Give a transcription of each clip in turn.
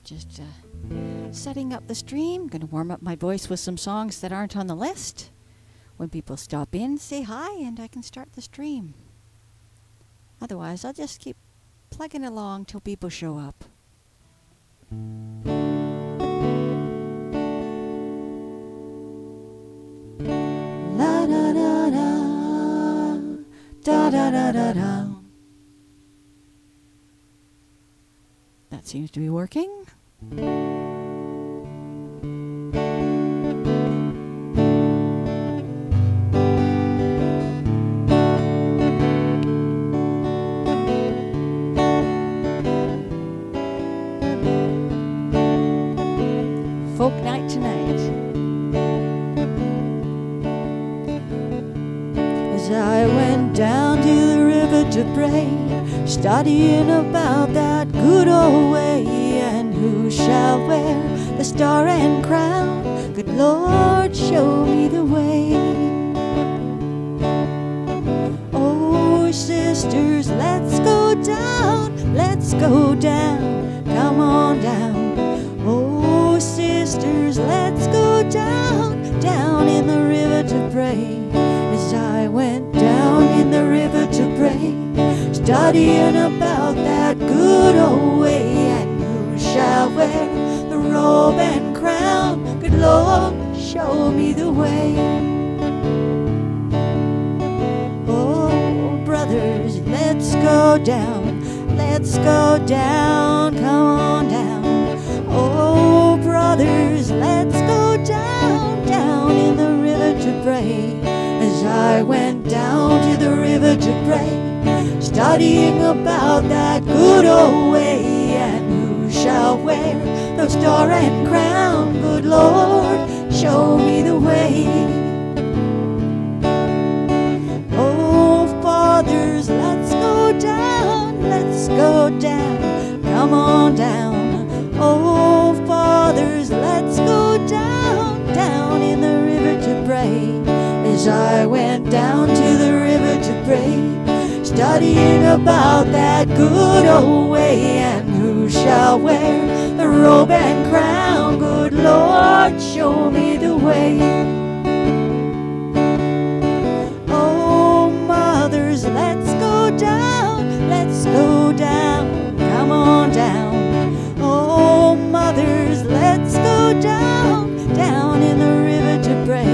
Just setting up the stream. Going to warm up my voice with some songs that aren't on the list. When people stop in, say hi, and I can start the stream. Otherwise, I'll just keep plugging along till people show up. La da da da, da da da da da. That seems to be working. Folk night tonight. As I went down to the river to pray, studying about that good old way, and who shall wear the star and crown? Good Lord, show me the way. Oh, sisters, let's go down, let's go down, come on down. Oh, sisters, let's go down, down in the river to pray. As I went down in the river to pray, studying about that good old way, and who shall wear the robe and crown? Good Lord, show me the way. Oh, brothers, let's go down, let's go down, come on down. Oh, brothers, let's go down, down in the river to pray. As I went down to the river to pray, studying about that good old way, and who shall wear the star and crown? Good Lord, show me the way. Oh, fathers, let's go down, let's go down, come on down. Oh, fathers, let's go down, down in the river to pray. As I went down to the river to pray, studying about that good old way, and who shall wear the robe and crown? Good Lord, show me the way. Oh, mothers, let's go down, let's go down, come on down. Oh, mothers, let's go down, down in the river to pray.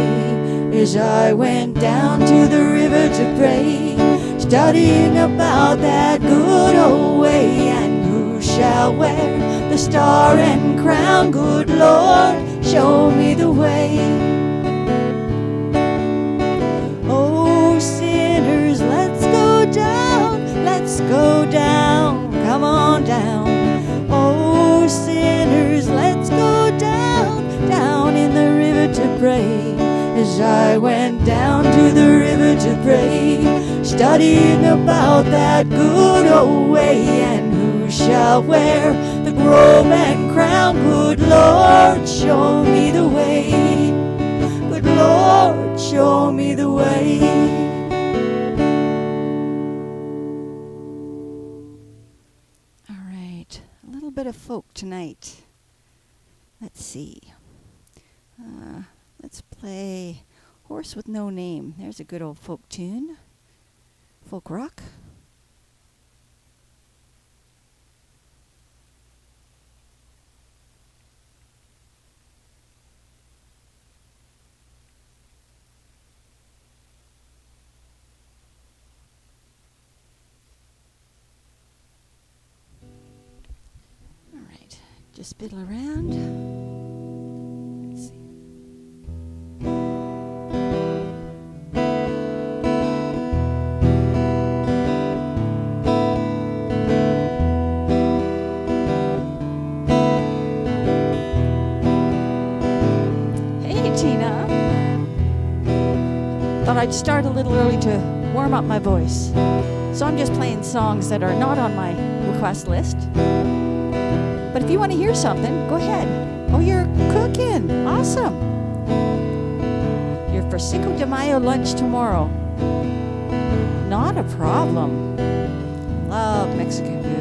As I went down to the river to pray, studying about that good old way, and who shall wear the star and crown? Good Lord, show me the way. Oh, sinners, let's go down, let's go down, come on down. Oh, sinners, let's go down, down in the river to pray. As I went down to the river to pray, studying about that good old way, and who shall wear the robe and crown? Good Lord, show me the way. Good Lord, show me the way. All right, a little bit of folk tonight. Let's see. Let's play Horse with No Name. There's a good old folk tune. Folk rock. All right, just fiddle around. I'd start a little early to warm up my voice. So I'm just playing songs that are not on my request list. But if you want to hear something, go ahead. Oh, you're cooking. Awesome. Your for Cinco de Mayo lunch tomorrow. Not a problem. Love Mexican food.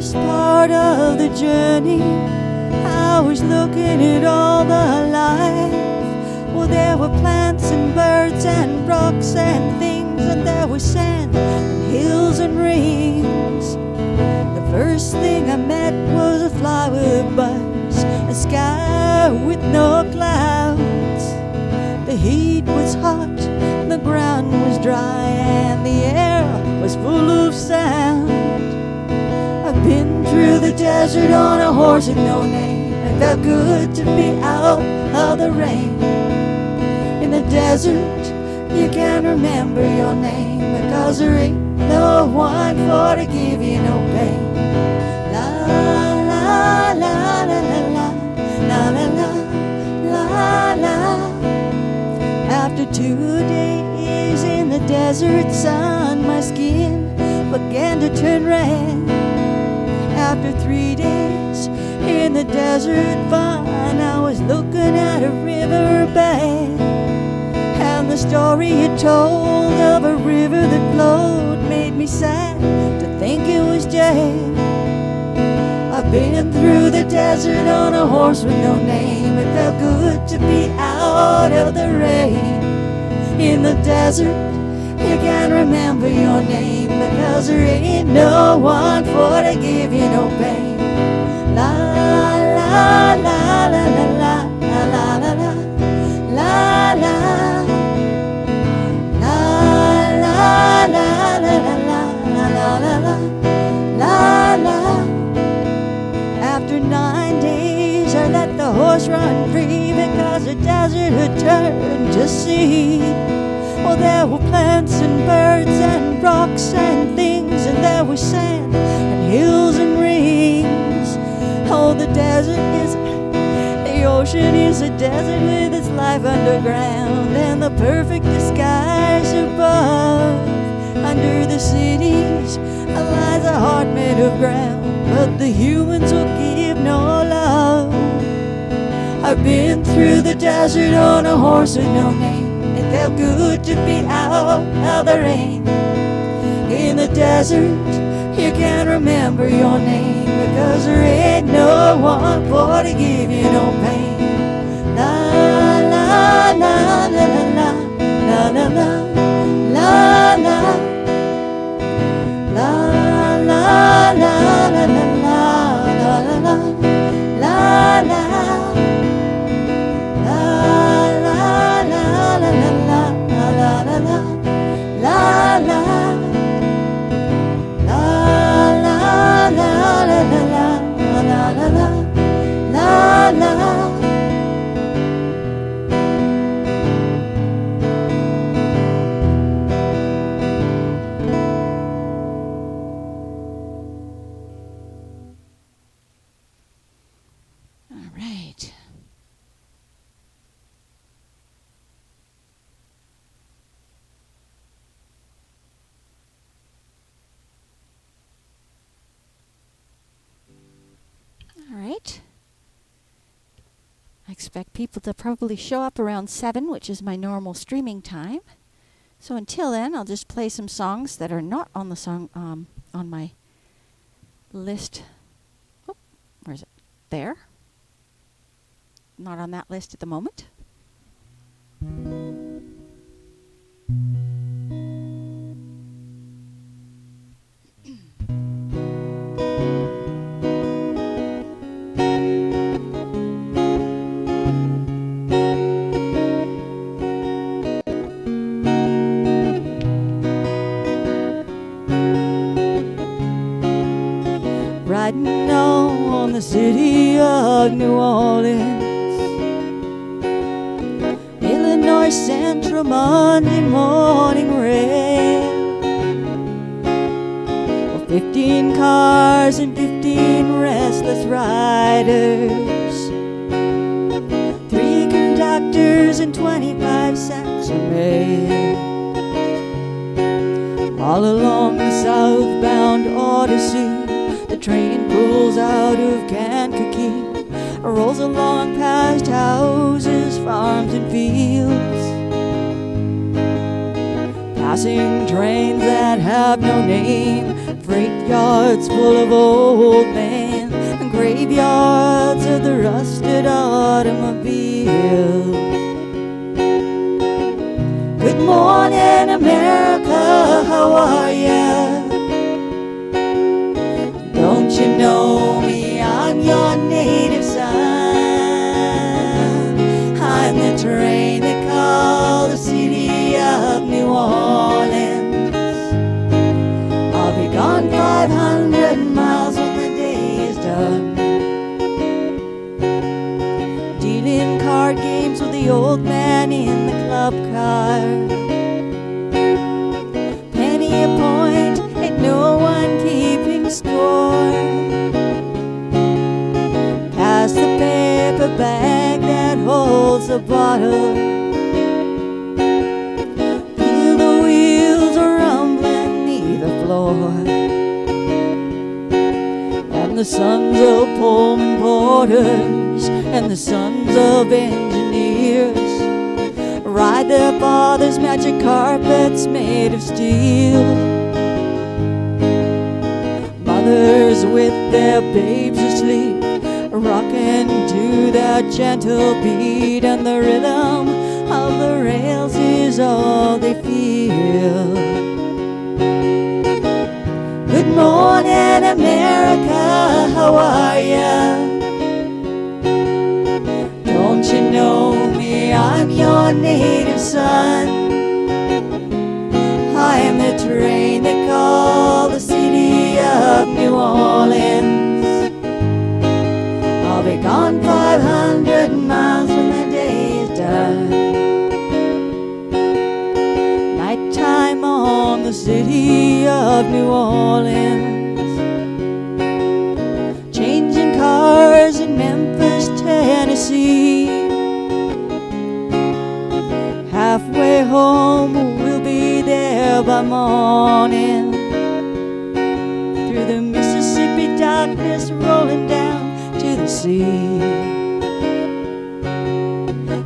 first part of the journey, I was looking at all the life. Well, there were plants and birds and rocks and things, and there was sand and hills and rings. The first thing I met was a fly with a buzz, a sky with no clouds. The heat was hot, the ground was dry, and the air was full of sound. I've been through the desert on a horse with no name. It felt good to be out of the rain. In the desert, you can't remember your name, because there ain't no one for to give you no pain. La la la la la la la la la la. After 2 days in the desert sun, my skin began to turn red. After 3 days in the desert fun, I was looking at a riverbed, and the story it told of a river that flowed made me sad to think it was dead. I've been through the desert on a horse with no name. It felt good to be out of the rain. In the desert, you can't remember your name, because there ain't no one for to give you no pain. La la la la la la la la la la la la la la la la. After 9 days, I let the horse run free, because the desert had turned to sea. Well, there were plants and birds and rocks and things, and there was sand and hills and rings. Oh, the ocean is a desert with its life underground, and the perfect skies above. Under the cities lies a heart made of ground, but the humans will give no love. I've been through the desert on a horse with no name. It felt good to be out of the rain. In the desert, you can't remember your name, because there ain't no one for to give you no pain. La la la la la la la la la la la la la la la la la I expect people to probably show up around 7, which is my normal streaming time. So until then, I'll just play some songs that are not on the song on my list. Oh, where is it? There. Not on that list at the moment. Riding on the city of New Orleans, Illinois Central Monday morning rail. 15 cars and 15 restless riders, 3 conductors and 25 sacks of mail. All along the southbound Odyssey, the train pulls out of Kankakee, rolls along past houses, farms and fields, passing trains that have no name, freight yards full of old men, and graveyards of the rusted automobiles. Good morning, America, how are ya? Don't you know me? I'm your native son. I'm the train they call the city of New Orleans. I'll be gone 500 miles when the day is done. Dealing card games with the old man in the club car. Penny a point, ain't no one keeping score. Pass the paper bag that holds the bottle. Feel the wheels rumbling neath the floor. And the sons of Pullman porters and the sons of engineers ride their fathers' magic carpets made of steel. Mothers with their babes asleep, rocking to that gentle beat, and the rhythm of the rails is all they feel. Good morning, America, how are ya? Don't you know me? I'm your native son. I am the train they call the city of New Orleans. I'll be gone 500 miles when the day is done. Nighttime on the city of New Orleans. Changing cars in Memphis, Tennessee. Halfway home, we'll be there by morning. Through the Mississippi darkness, rolling down to the sea.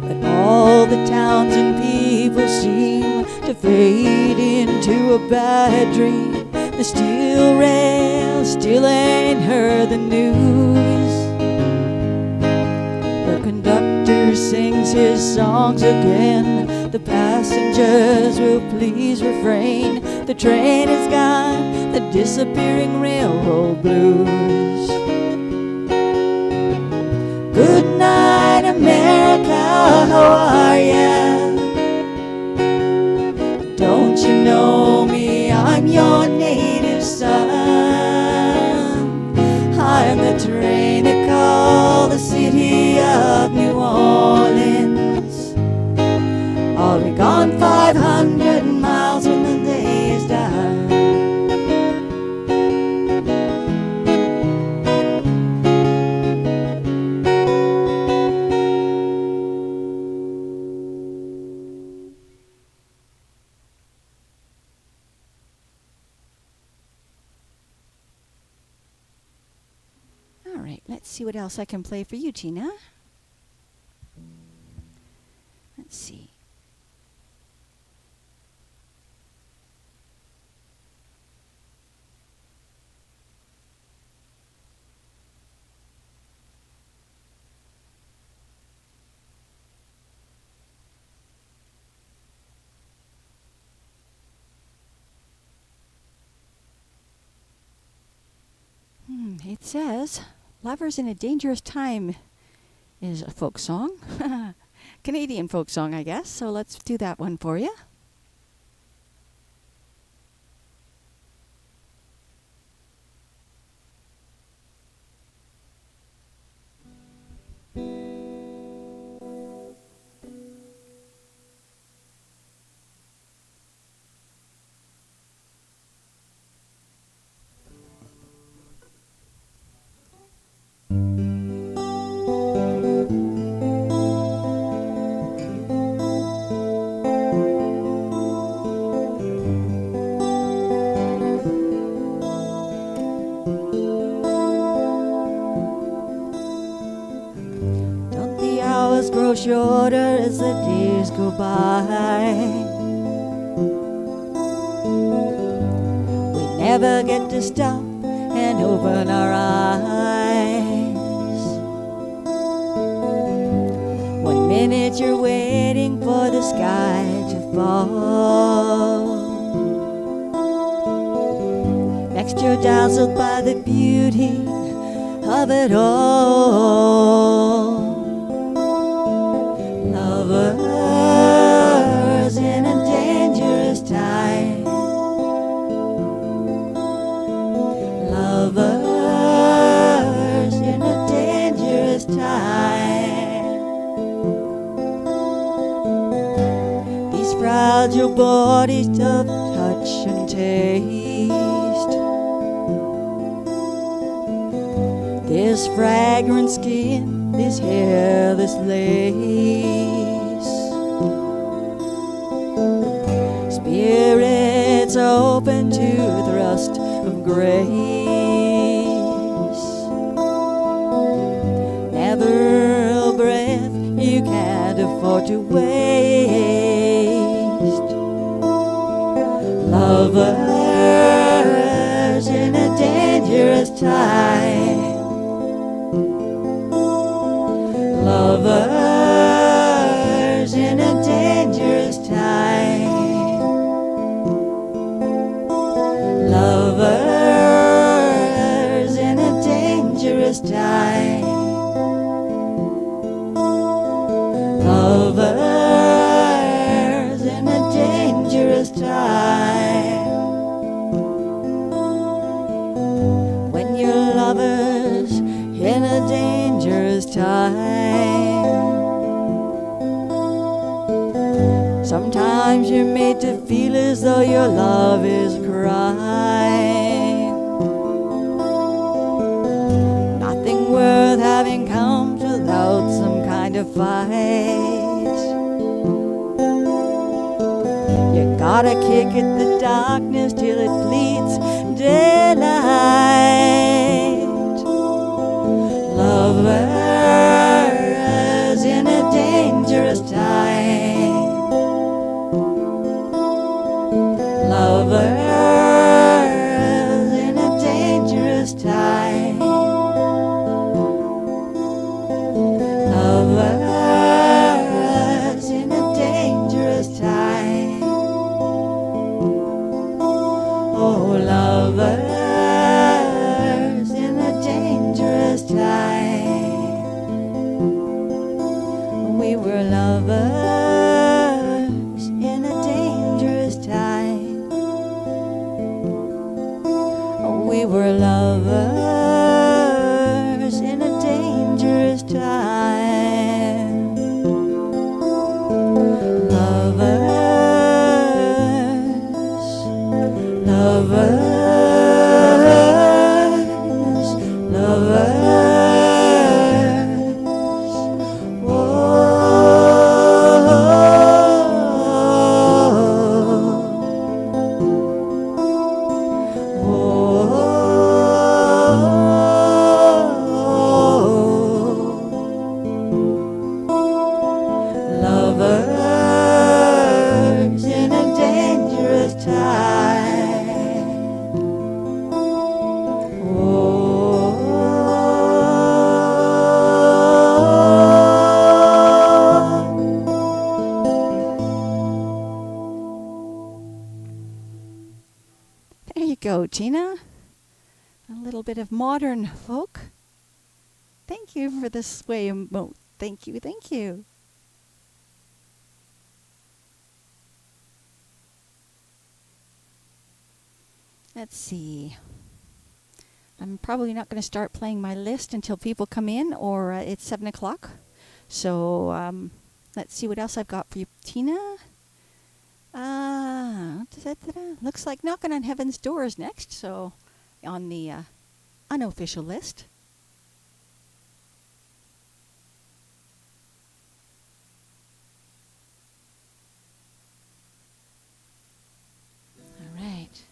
But all the towns and people seem to fade into a bad dream. The steel rail still ain't heard the news. The conductor sings his songs again. The passengers will please refrain. The train is gone, the disappearing railroad blues. Good night, America, how are ya? Don't you know me? I'm your native son. I'm the train they call the city of New Orleans. I'll be gone 500 miles when the day is done. All right, let's see what else I can play for you, Tina. Let's see. It says, Lovers in a Dangerous Time is a folk song. Canadian folk song, I guess. So let's do that one for you. Grow shorter as the days go by. We never get to stop and open our eyes. 1 minute you're waiting for the sky to fall. Next you're dazzled by the beauty of it all. Lovers in a dangerous time. Lovers in a dangerous time. These fragile bodies of touch and taste. This fragrant skin, this hair, this lace. Spirits open to thrust of grace. Never a breath you can't afford to waste. Lovers in a dangerous time. Lovers in a dangerous time. Lovers in a dangerous time. Lovers in a dangerous time. When you're lovers in a dangerous time. Sometimes you're made to feel as though your love is a crime. Nothing worth having comes without some kind of fight. You gotta kick at the darkness till it bleeds daylight. Lovers in a dangerous time. Lovers in a dangerous time. Lovers in a dangerous time. Oh, lovers in a dangerous time. We were lovers in a dangerous time. We were lovers in a dangerous time. Lovers, lovers, lovers. Lovers in a dangerous time. There you go, Tina. A little bit of modern folk. Thank you for the sway emote. Thank you, thank you. Let's see. I'm probably not going to start playing my list until people come in, or it's 7 o'clock. So let's see what else I've got for you, Tina. Looks like Knocking on Heaven's Door is next, so on the unofficial list. All right.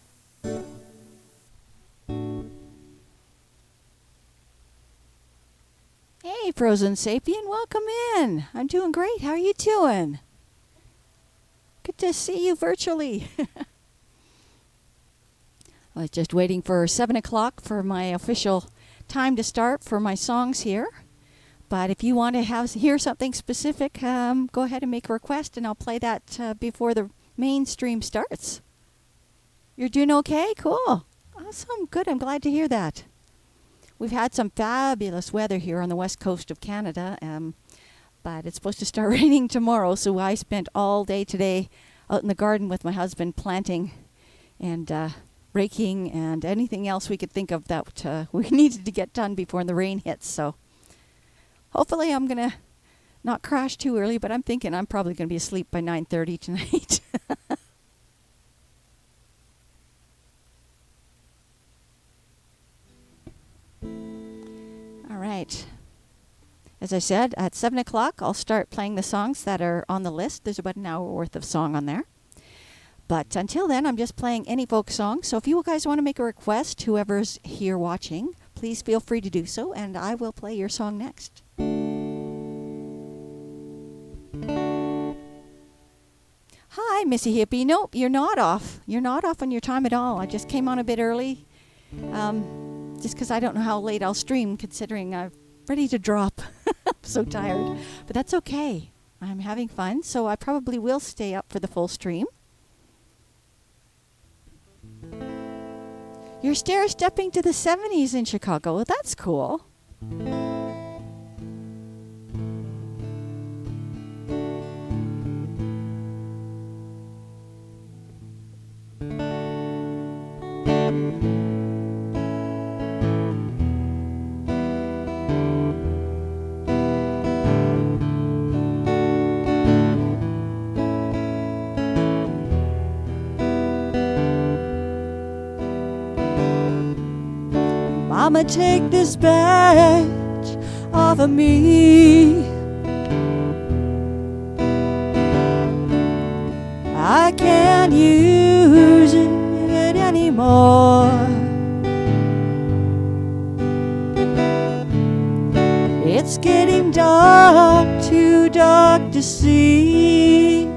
Hey, Frozen Sapien, welcome in. I'm doing great. How are you doing? Good to see you virtually. I was just waiting for 7 o'clock for my official time to start for my songs here. But if you want to hear something specific, go ahead and make a request, and I'll play that before the main stream starts. You're doing okay? Cool. Awesome. Good. I'm glad to hear that. We've had some fabulous weather here on the west coast of Canada, but it's supposed to start raining tomorrow, so I spent all day today out in the garden with my husband planting and raking and anything else we could think of that we needed to get done before the rain hits. So hopefully I'm going to not crash too early, but I'm thinking I'm probably going to be asleep by 9:30 tonight. All right. As I said, at 7 o'clock, I'll start playing the songs that are on the list. There's about an hour worth of song on there. But until then, I'm just playing any folk song. So if you guys want to make a request, whoever's here watching, please feel free to do so, and I will play your song next. Hi, Missy Hippie. Nope, you're not off. You're not off on your time at all. I just came on a bit early, just because I don't know how late I'll stream, considering I'm ready to drop. I'm so tired. But that's okay. I'm having fun, so I probably will stay up for the full stream. You're stair-stepping to the 70s in Chicago. Well, that's cool. Mama, take this badge off of me. I can't use it anymore. It's getting dark, too dark to see.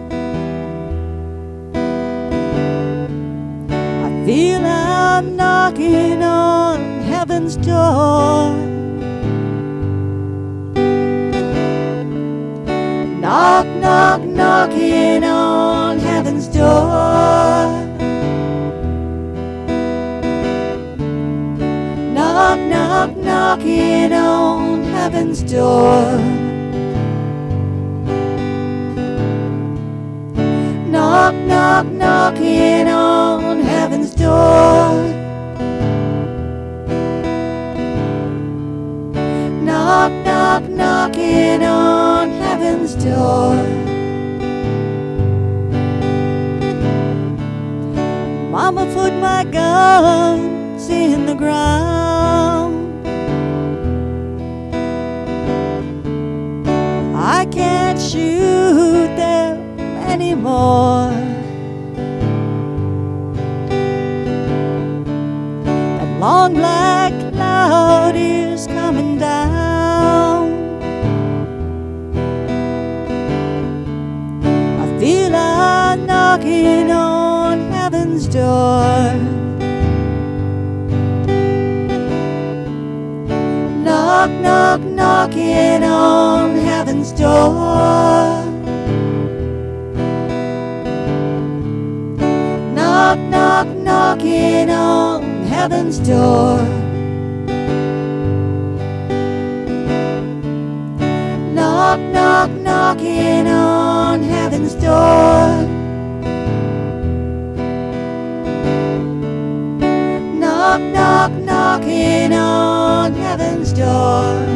I feel I'm knocking on heaven's door. Knock, knock, knocking on heaven's door. Knock, knock, knocking on heaven's door. Knock, knock, knocking on heaven's door. Knock, knock, knocking on heaven's door. Mama put my guns in the ground. I can't shoot them anymore. That long black cloud is coming down. I feel I'm knocking on heaven's door. Knock, knock, knocking on heaven's door. Knock, knock, knocking on heaven's door. Knock, knock, knocking on heaven's door. Knock, knock, knocking on heaven's door.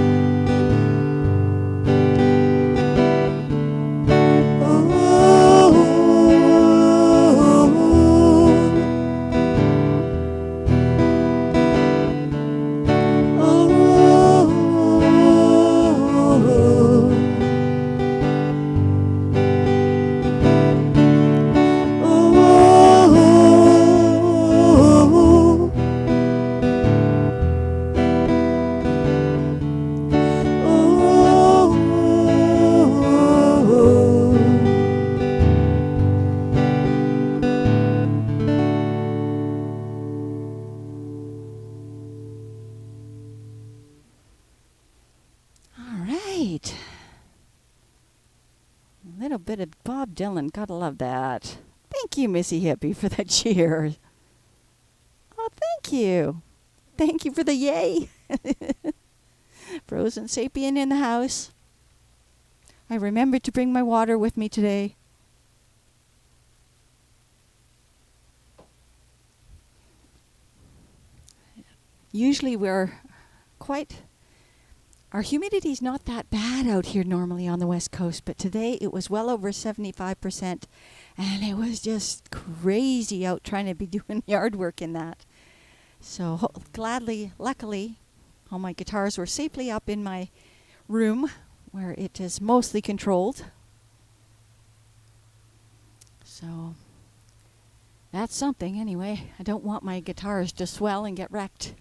bit of Bob Dylan. Gotta love that. Thank you, Missy Hippie, for that cheer. Oh, thank you. Thank you for the yay. Frozen Sapien in the house. I remembered to bring my water with me today. Usually our humidity is not that bad out here normally on the West Coast, but today it was well over 75%, and it was just crazy out trying to be doing yard work in that. So luckily, all my guitars were safely up in my room where it is mostly controlled. So that's something anyway. I don't want my guitars to swell and get wrecked.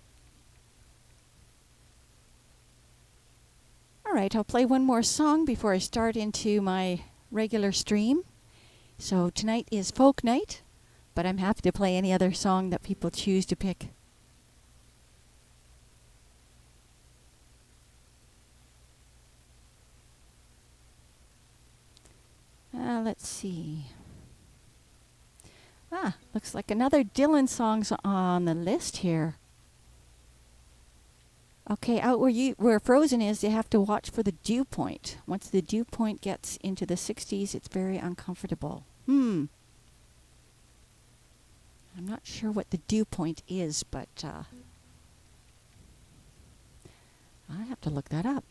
All right, I'll play one more song before I start into my regular stream. So tonight is folk night, but I'm happy to play any other song that people choose to pick. Let's see. Looks like another Dylan song's on the list here. Okay, out where Frozen is, you have to watch for the dew point. Once the dew point gets into the 60s, it's very uncomfortable. I'm not sure what the dew point is, but I have to look that up.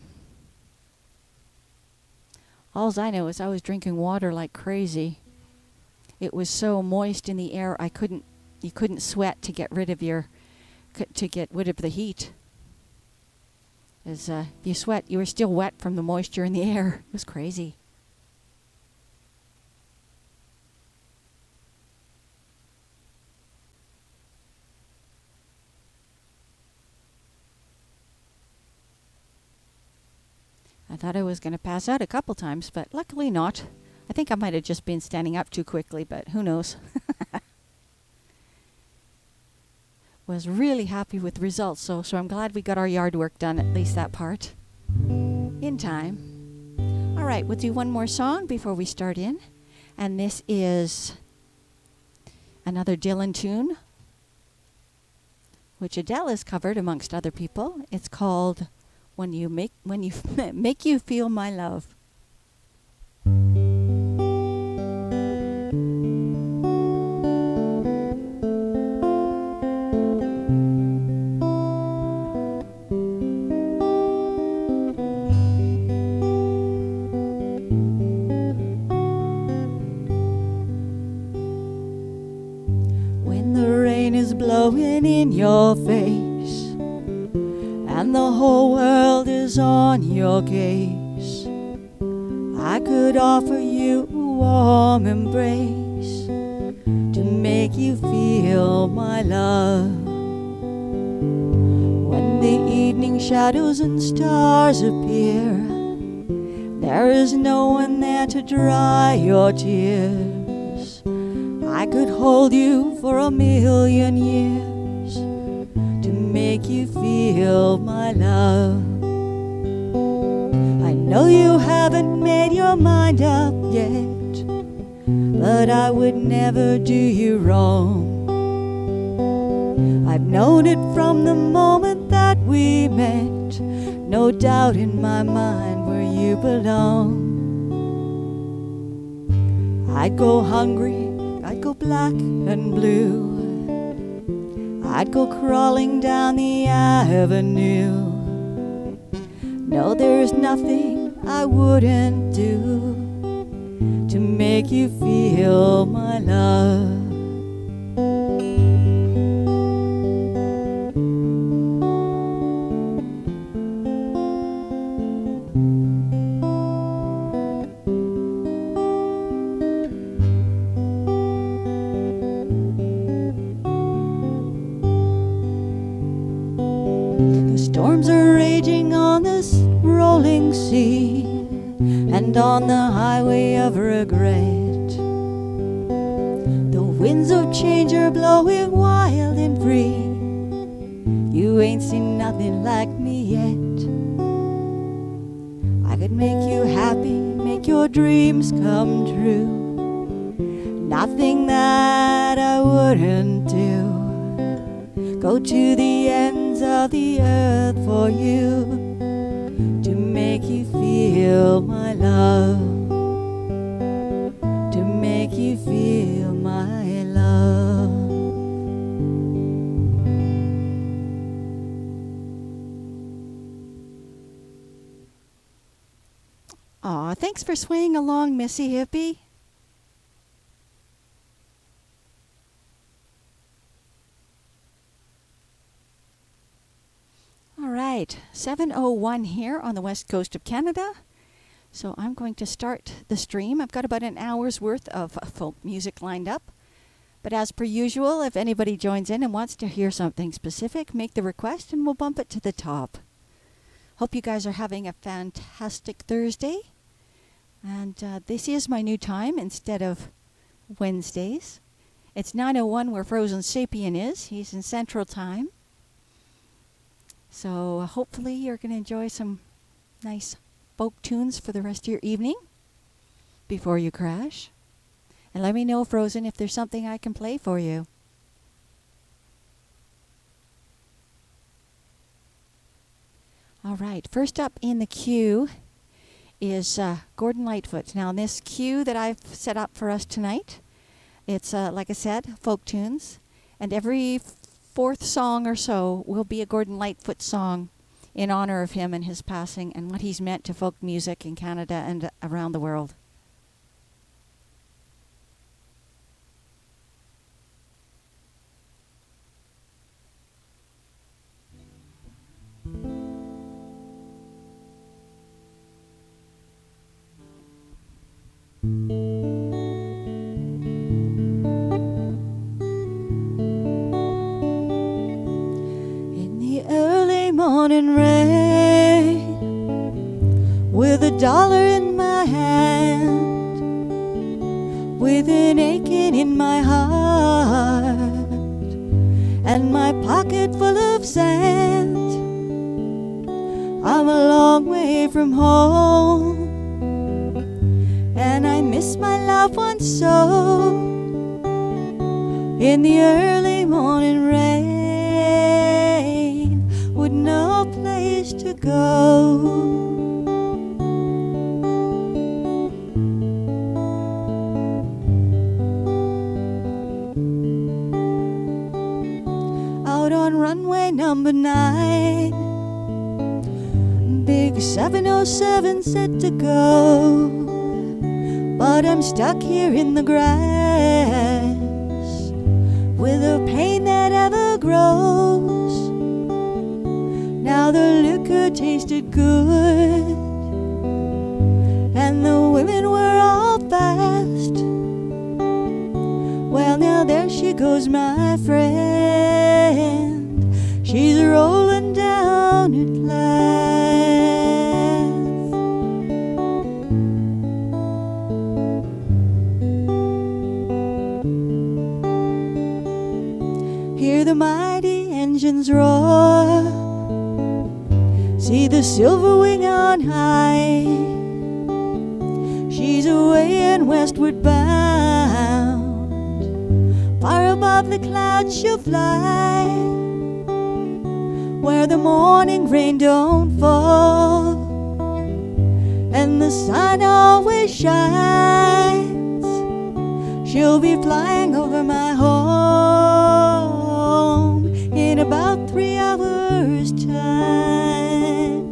All I know is I was drinking water like crazy. It was so moist in the air, you couldn't sweat to get rid of the heat. As if you sweat, you were still wet from the moisture in the air. It was crazy. I thought I was going to pass out a couple times, but luckily not. I think I might have just been standing up too quickly, but who knows. Was really happy with the results, so I'm glad we got our yard work done, at least that part, in time. All right, we'll do one more song before we start in, and this is another Dylan tune, which Adele has covered amongst other people. It's called "When You Make You Feel My Love." Blowing in your face, and the whole world is on your case, I could offer you a warm embrace to make you feel my love. When the evening shadows and stars appear, there is no one there to dry your tears. I could hold you for 1,000,000 years to make you feel my love. I know you haven't made your mind up yet, but I would never do you wrong. I've known it from the moment that we met, no doubt in my mind where you belong. I'd go hungry, I'd go black and blue, I'd go crawling down the avenue. No, there's nothing I wouldn't do to make you feel my love. Storms are raging on this rolling sea, and on the highway of regret, the winds of change are blowing wild and free. You ain't seen nothing like me yet. I could make you happy, make make your dreams come true. Nothing that I wouldn't do. Go to the ends of the earth for you, to make you feel my love, to make you feel my love. Aw, thanks for swaying along, Missy Hippie. All right, 7:01 here on the west coast of Canada. So I'm going to start the stream. I've got about an hour's worth of folk music lined up. But as per usual, if anybody joins in and wants to hear something specific, make the request and we'll bump it to the top. Hope you guys are having a fantastic Thursday. And this is my new time instead of Wednesdays. It's 9:01 where Frozen Sapien is. He's in Central Time. So hopefully you're going to enjoy some nice folk tunes for the rest of your evening before you crash. And let me know, Frozen, if there's something I can play for you. All right, first up in the queue is Gordon Lightfoot. Now, in this queue that I've set up for us tonight, it's, like I said, folk tunes. And every fourth song or so will be a Gordon Lightfoot song in honor of him and his passing and what he's meant to folk music in Canada and around the world. In the early morning rain, with $1 in my hand, with an aching in my heart, and my pocket full of sand, I'm a long way from home, and I miss my loved ones so. In the early morning rain, with no place to go. Out on runway number 9, big 707 set to go, but I'm stuck here in the grass with a pain that ever grows. Now the liquor tasted good and the women were all fast. Well, now there she goes, my friend. She's rolling down at last. Hear the mighty engines roar, see the silver wing on high. She's away and westward bound, far above the clouds she'll fly, where the morning rain don't fall and the sun always shines. She'll be flying over my home in about 3 hours' time.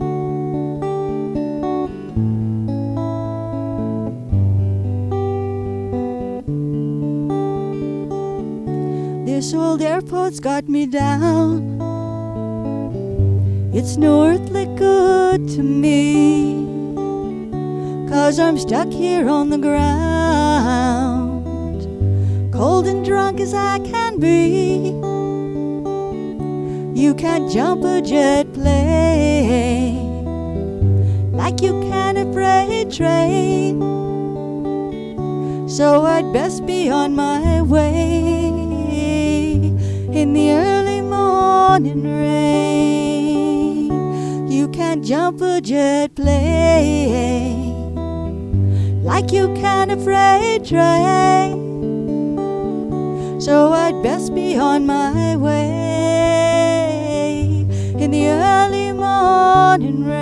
This old airport's got me down. It's no earthly good to me, 'cause I'm stuck here on the ground, cold and drunk as I can be. You can't jump a jet plane like you can a freight train, so I'd best be on my way in the early morning rain. You can't jump a jet plane like you can a freight train. So I'd best be on my way in the early morning rain.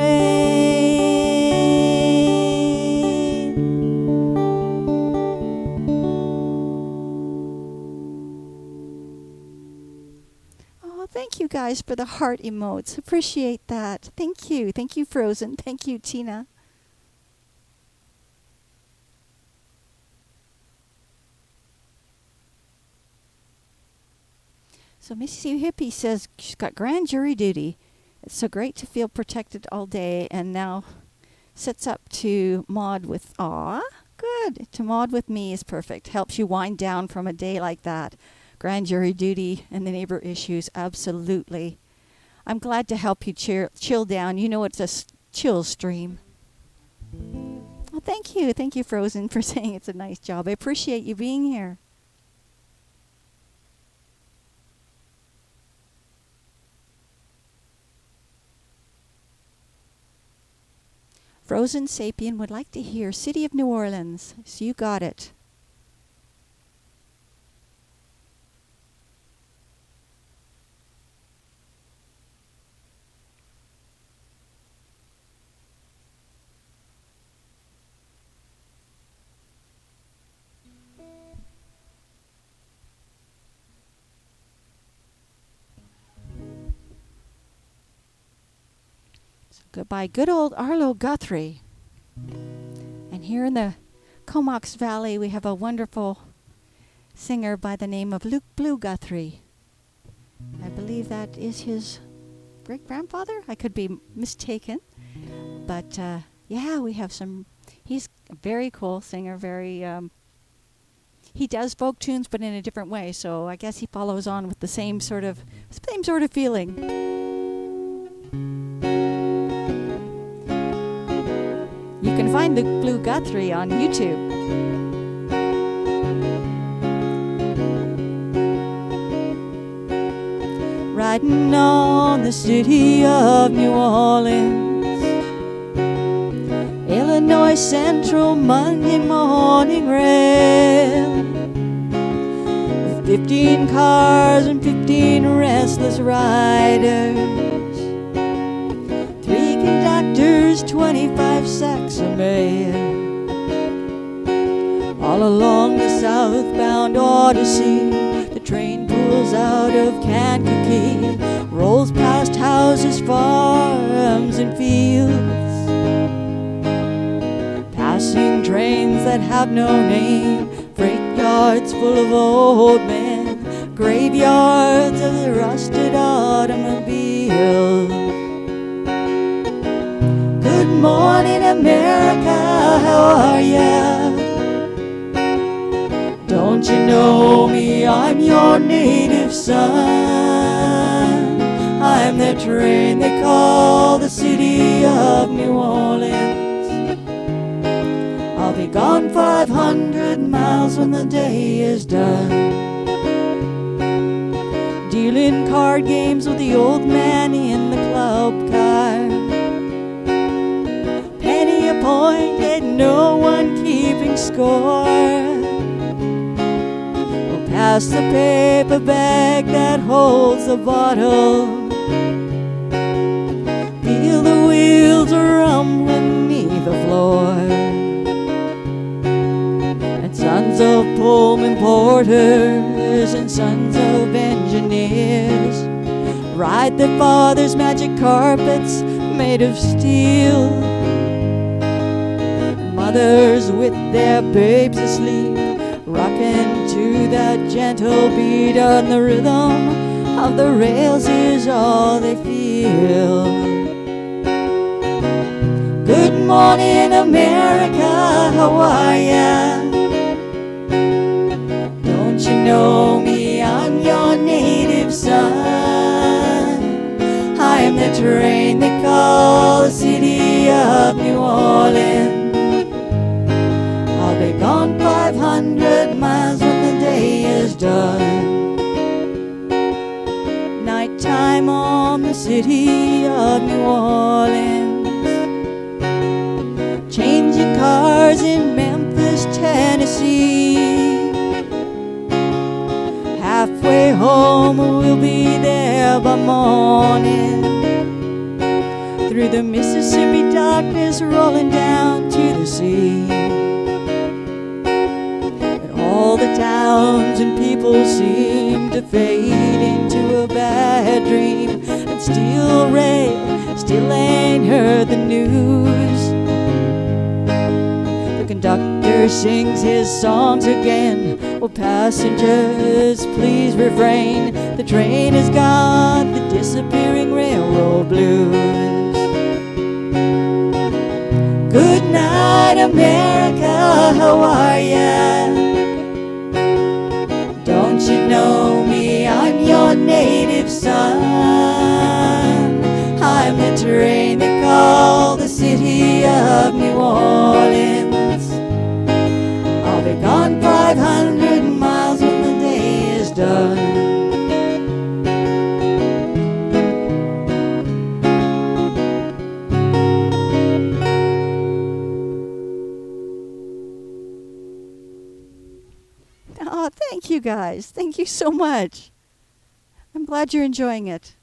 Oh, thank you guys for the heart emotes. Appreciate that. Thank you. Thank you, Frozen. Thank you, Tina. So Missy Hippie says she's got grand jury duty. It's so great to feel protected all day, and now sits up to mod with, aw, good. To mod with me is perfect. Helps you wind down from a day like that. Grand jury duty and the neighbor issues, absolutely. I'm glad to help you chill down. You know it's a chill stream. Well, thank you. Thank you, Frozen, for saying it's a nice job. I appreciate you being here. Frozen Sapien would like to hear City of New Orleans. So you got it. By good old Arlo Guthrie. And here in the Comox Valley, we have a wonderful singer by the name of Luke Blue Guthrie. I believe that is his great-grandfather. I could be mistaken. But, yeah, we have some... He's a very cool singer, very... he does folk tunes, but in a different way. So I guess he follows on with the same sort of feeling. You can find Luke Blue Guthrie on YouTube. Riding on the city of New Orleans, Illinois Central Monday morning rail, with 15 cars and 15 restless riders, 25 sacks of mail. All along the southbound Odyssey, the train pulls out of Kankakee, rolls past houses, farms, and fields, passing trains that have no name, freight yards full of old men, graveyards of the rusted automobiles. Good morning, America, how are ya? Don't you know me? I'm your native son. I'm the train they call the city of New Orleans. I'll be gone 500 miles when the day is done, dealing card games with the old man in the club car. Appointed, no one keeping score. We'll pass the paper bag that holds the bottle, feel the wheels rumbling beneath the floor. And sons of Pullman porters and sons of engineers ride their father's magic carpets made of steel. Mothers with their babes asleep, rocking to that gentle beat on the rhythm of the rails is all they feel. Good morning, America, how are ya? Don't you know me? I'm your native son. I am the train they call the city of New Orleans. I'll be gone 500 miles when the day is done. Nighttime on the city of New Orleans, changing cars in Memphis sea. Halfway home, we'll be there by morning. Through the Mississippi darkness, rolling down to the sea. And all the towns and people seem to fade into a bad dream. And still Ray still ain't heard the news. The conductor sings his songs again. Oh, passengers, please refrain. The train has got the disappearing railroad blues. Good night, America, how are ya? Don't you know me? I'm your native son. I'm the train they call the city of New Orleans. I'll be gone 500 miles when the day is done. Oh, thank you guys. Thank you so much. I'm glad you're enjoying it.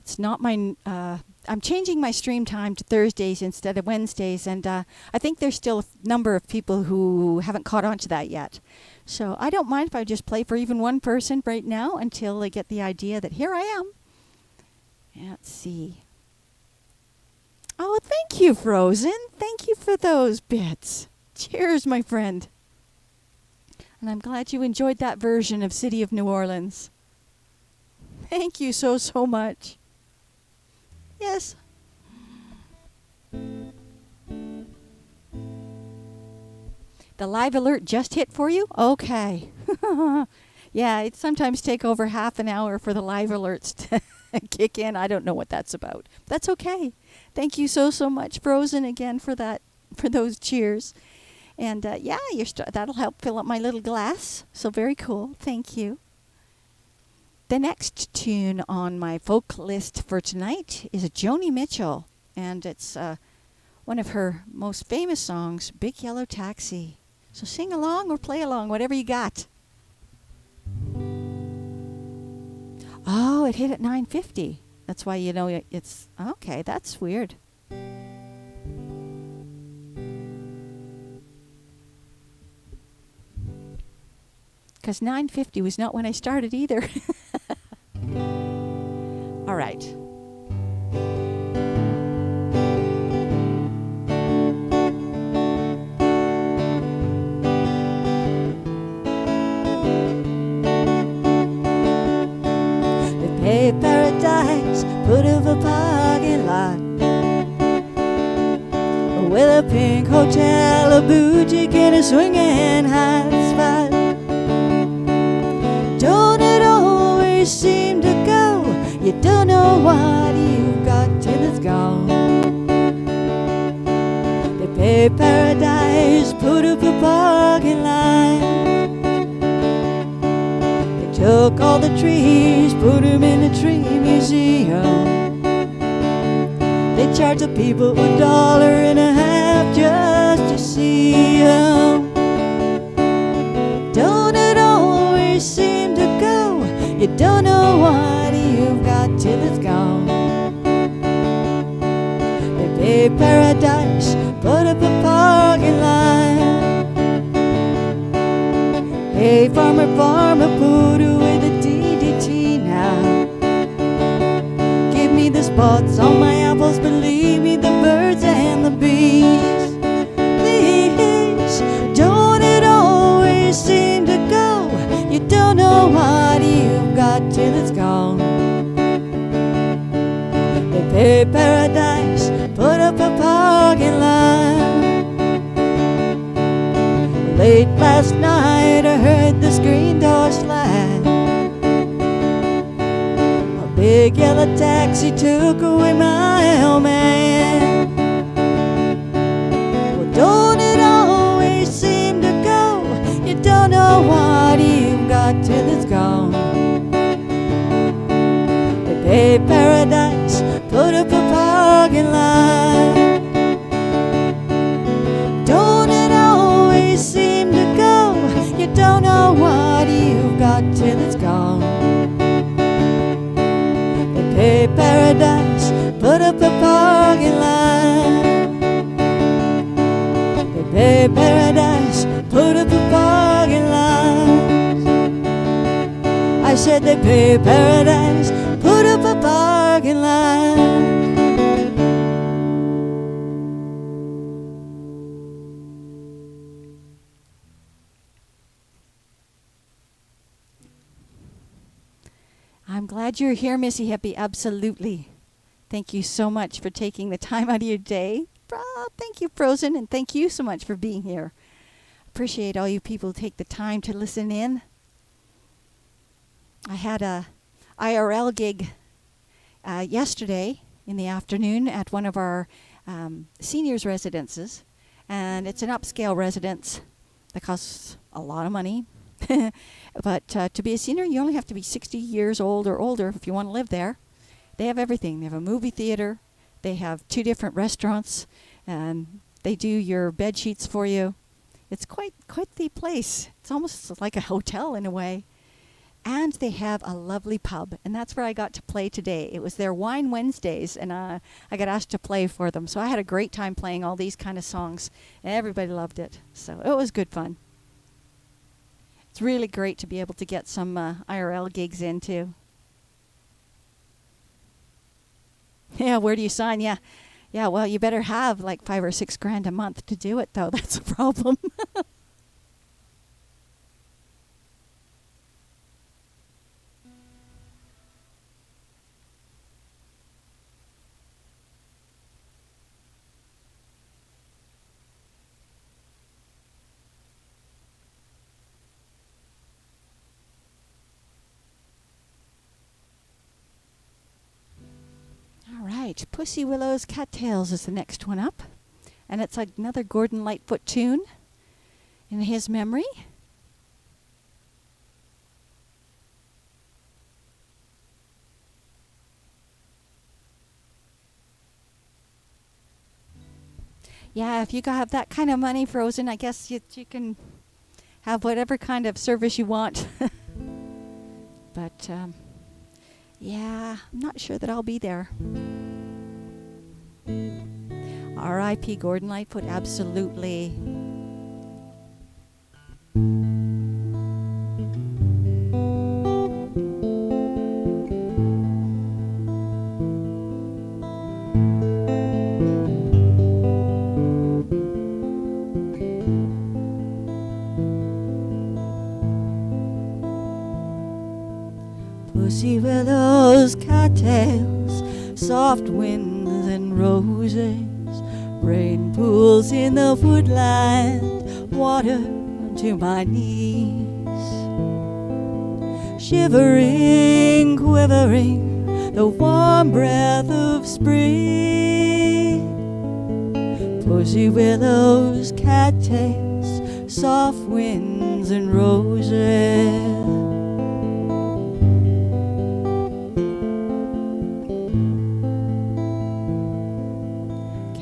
It's not my, I'm changing my stream time to Thursdays instead of Wednesdays, and I think there's still a number of people who haven't caught on to that yet. So I don't mind if I just play for even one person right now until they get the idea that here I am. Let's see. Oh, thank you, Frozen. Thank you for those bits. Cheers, my friend. And I'm glad you enjoyed that version of City of New Orleans. Thank you so, so much. Yes. The live alert just hit for you? Okay. Yeah, it sometimes take over half an hour for the live alerts to kick in. I don't know what that's about. That's okay. Thank you so, so much, Frozen, again for that, for those cheers. And yeah, that'll help fill up my little glass. So very cool. Thank you. The next tune on my folk list for tonight is a Joni Mitchell, and it's one of her most famous songs, Big Yellow Taxi. So sing along or play along, whatever you got. Oh, it hit at 9:50. That's why you know it's okay. That's weird. Because 9:50 was not when I started either. All right. They pay paradise, put up a parking lot with a pink hotel, a boutique, and a swinging hot spot. Don't it always seem to go? You don't know what you've got till it's gone. They pay paradise, put up a parking lot. They took all the trees, put them in a tree museum. They charge the people $1.50 just to see them. Don't it always seem to go? You don't know what you've got till it's gone. They pay paradise, put up a parking lot. Hey, farmer, farmer, put away the DDT now. Give me the spots on my apples, believe me, the birds and the bees. Please, don't it always seem to go? You don't know what you've got till it's gone. They pay paradise, put up a parking lot. Late last night I heard the screen door slide. A big yellow taxi took away my old man. Well, don't it always seem to go? You don't know what you've got till it's gone. They pay paradise, parking lot. Don't it always seem to go? You don't know what you've got till it's gone. They pay paradise, put up a parking lot. They pay paradise, put up a parking lot. I said they pay paradise, put up a parking lot. I'm glad you're here, Missy Hippie. Absolutely. Thank you so much for taking the time out of your day. Thank you, Frozen, and thank you so much for being here. Appreciate all you people who take the time to listen in. I had a IRL gig yesterday in the afternoon at one of our seniors' residences, and it's an upscale residence that costs a lot of money. But to be a senior, you only have to be 60 years old or older if you want to live there. They have everything. They have a movie theater. They have 2 different restaurants, and they do your bed sheets for you. It's quite the place. It's almost like a hotel in a way. And they have a lovely pub, and that's where I got to play today. It was their Wine Wednesdays, and I got asked to play for them. So I had a great time playing all these kind of songs, and everybody loved it. So it was good fun. It's really great to be able to get some IRL gigs in too. Yeah, where do you sign? Yeah, well, you better have like $5 or $6 grand a month to do it, though. That's a problem. All right, Pussy Willow's Cattails is the next one up. And it's another Gordon Lightfoot tune in his memory. Yeah, if you have that kind of money, Frozen, I guess you can have whatever kind of service you want. But yeah, I'm not sure that I'll be there. R.I.P. Gordon Lightfoot, absolutely. Pussy willows, cattails, soft winds and roses, rain pools in the woodland, water to my knees. Shivering, quivering, the warm breath of spring. Pussy willows, cattails, soft winds and roses.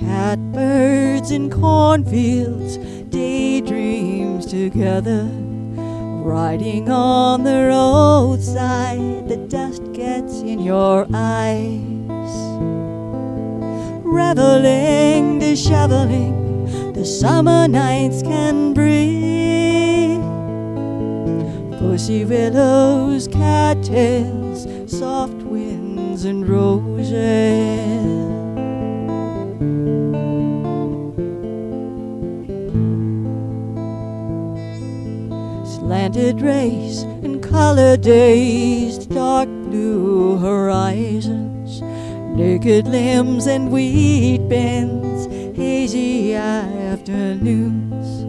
Catbirds in cornfields, daydreams together, riding on the roadside, the dust gets in your eyes. Reveling, disheveling, the summer nights can bring. Pussy willows, cattails, soft winds and roses. Slanted rays and color dazed, dark blue horizons, naked limbs and wheat bins, hazy afternoons.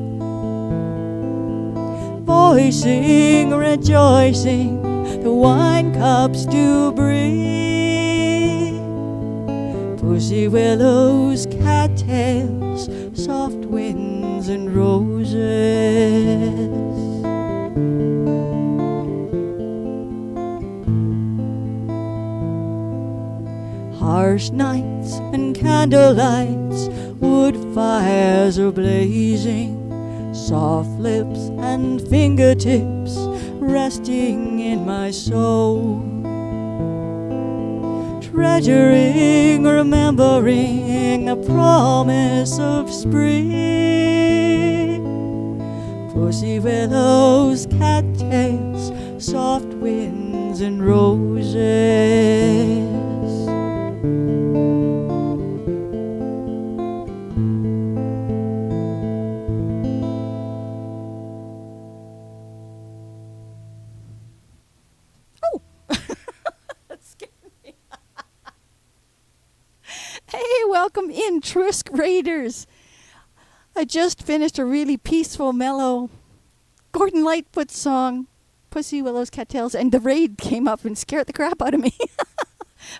Voicing, rejoicing, the wine cups do bring. Pussy willows, cattails, soft winds and roses. March nights and candlelights, wood fires are blazing, soft lips and fingertips resting in my soul, treasuring, remembering a promise of spring. Pussy willows, cattails, soft winds and roses. Oh, that scared me. Hey, welcome in, Trusk Raiders. I just finished a really peaceful, mellow Gordon Lightfoot song, Pussy Willows, Cattails, and the raid came up and scared the crap out of me.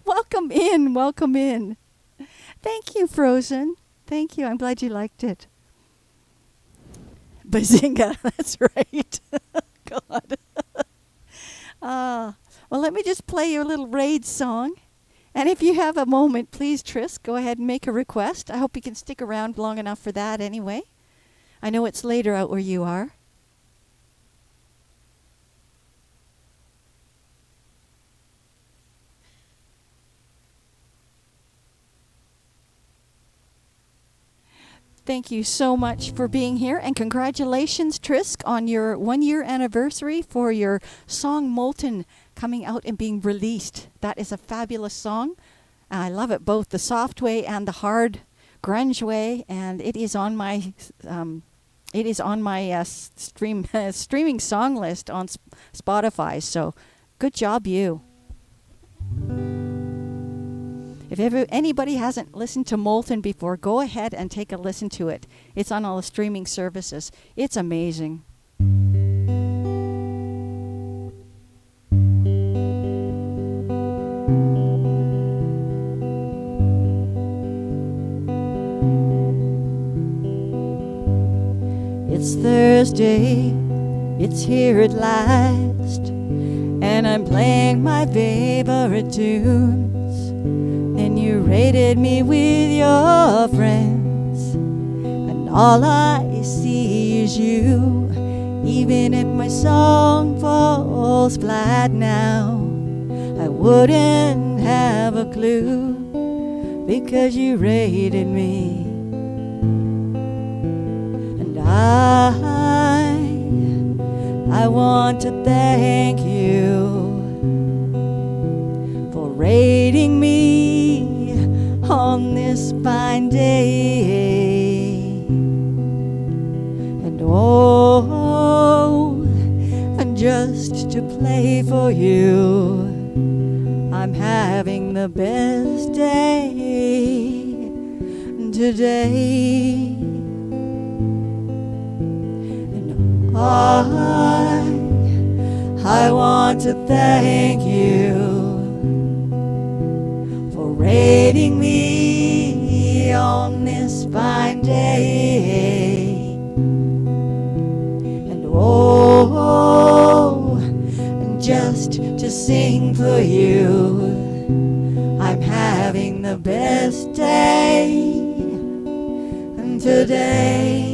Welcome in, welcome in. Thank you, Frozen. Thank you. I'm glad you liked it. Bazinga, that's right. God. Well, let me just play your little raid song. And if you have a moment, please, Tris, go ahead and make a request. I hope you can stick around long enough for that anyway. I know it's later out where you are. Thank you so much for being here, and congratulations, Trisk, on your 1-year anniversary for your song Molten coming out and being released. That is a fabulous song. I love it, both the soft way and the hard grunge way, and it is on my streaming song list on Spotify. So, good job, you. If anybody hasn't listened to Molten before, go ahead and take a listen to it. It's on all the streaming services. It's amazing. It's Thursday, it's here at last, and I'm playing my favorite tunes. Then you raided me with your friends, and all I see is you. Even if my song falls flat now, I wouldn't have a clue, because you raided me. And I want to thank you for raiding me on this fine day. And and just to play for you, I'm having the best day today. And I want to thank you for raiding me on this fine day. And and just to sing for you, I'm having the best day today.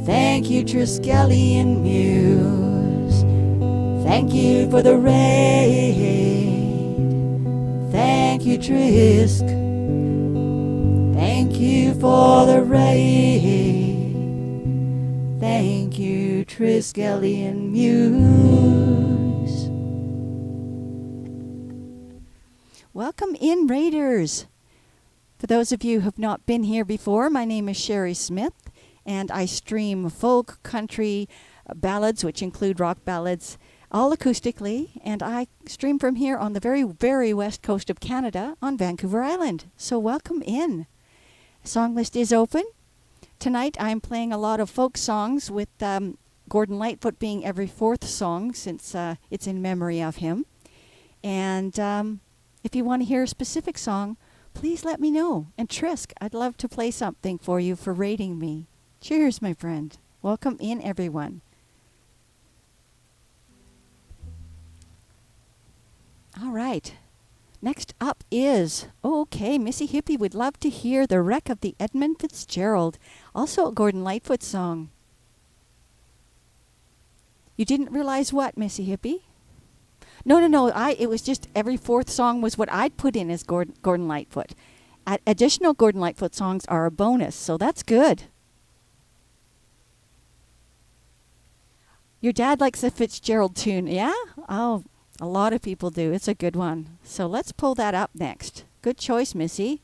Thank you, Triskelion Muse. Thank you for the raid. Thank you, Trisk. Thank you for the raid. Thank you, Triskelion Muse. Welcome in, Raiders. For those of you who have not been here before, my name is Sherry Smith, and I stream folk, country, ballads, which include rock ballads, all acoustically, and I stream from here on the very, very west coast of Canada on Vancouver Island. So welcome in. Song list is open. Tonight I'm playing a lot of folk songs, with Gordon Lightfoot being every fourth song, since it's in memory of him. And if you want to hear a specific song, please let me know. And Trisk, I'd love to play something for you for rating me. Cheers, my friend. Welcome in, everyone. All right. Next up is, okay, Missy Hippie would love to hear The Wreck of the Edmund Fitzgerald, also a Gordon Lightfoot song. You didn't realize what, Missy Hippie? No. It was just every fourth song was what I'd put in as Gordon Lightfoot. Additional Gordon Lightfoot songs are a bonus, so that's good. Your dad likes the Fitzgerald tune, yeah? Oh, a lot of people do. It's a good one. So let's pull that up next. Good choice, Missy.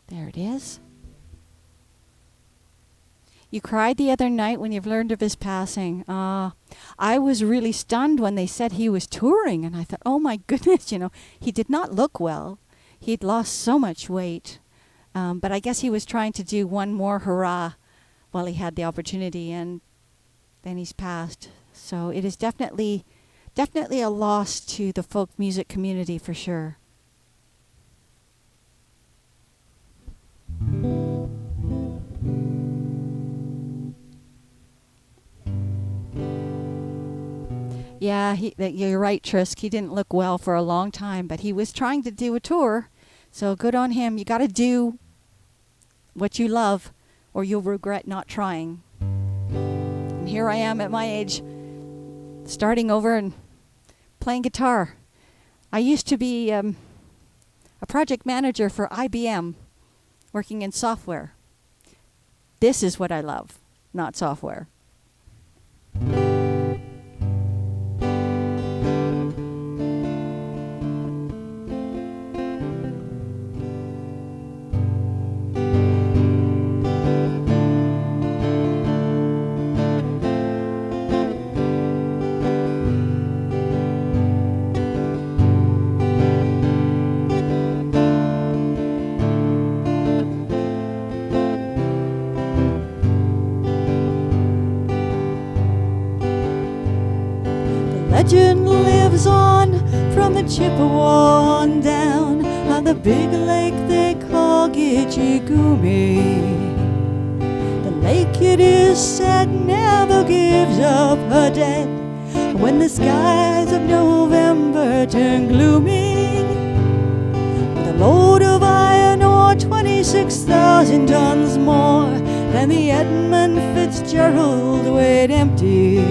There it is. You cried the other night when you've learned of his passing. I was really stunned when they said he was touring, and I thought, oh my goodness, he did not look well. He'd lost so much weight. But I guess he was trying to do one more hurrah while he had the opportunity, and then he's passed. So it is definitely a loss to the folk music community for sure. Yeah, you're right, Trisk. He didn't look well for a long time, but he was trying to do a tour, so good on him. You got to do what you love, or you'll regret not trying. And here I am at my age, starting over and playing guitar. I used to be a project manager for IBM, working in software. This is what I love, not software. Legend lives on from the Chippewa on down on the big lake they call Gitchigumi. The lake, it is said, never gives up her dead when the skies of November turn gloomy. With a load of iron ore, 26,000 tons more than the Edmund Fitzgerald weighed empty.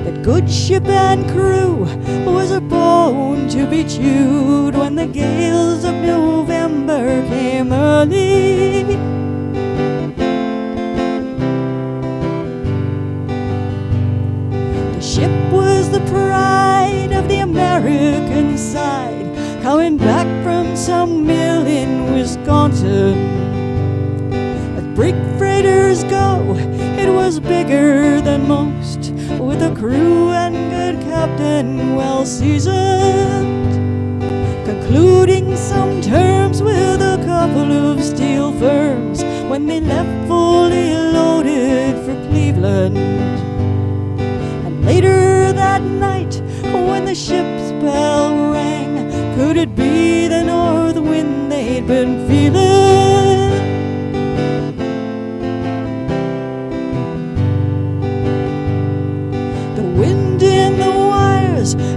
That good ship and crew was a bone to be chewed when the gales of November came early. The ship was the pride of the American side, coming back from some mill in Wisconsin. As brig freighters go, it was bigger than most, with a crew and good captain well seasoned, concluding some terms with a couple of steel firms when they left fully loaded for Cleveland. And later that night, when the ship's bell rang, could it be the north wind they'd been feeling?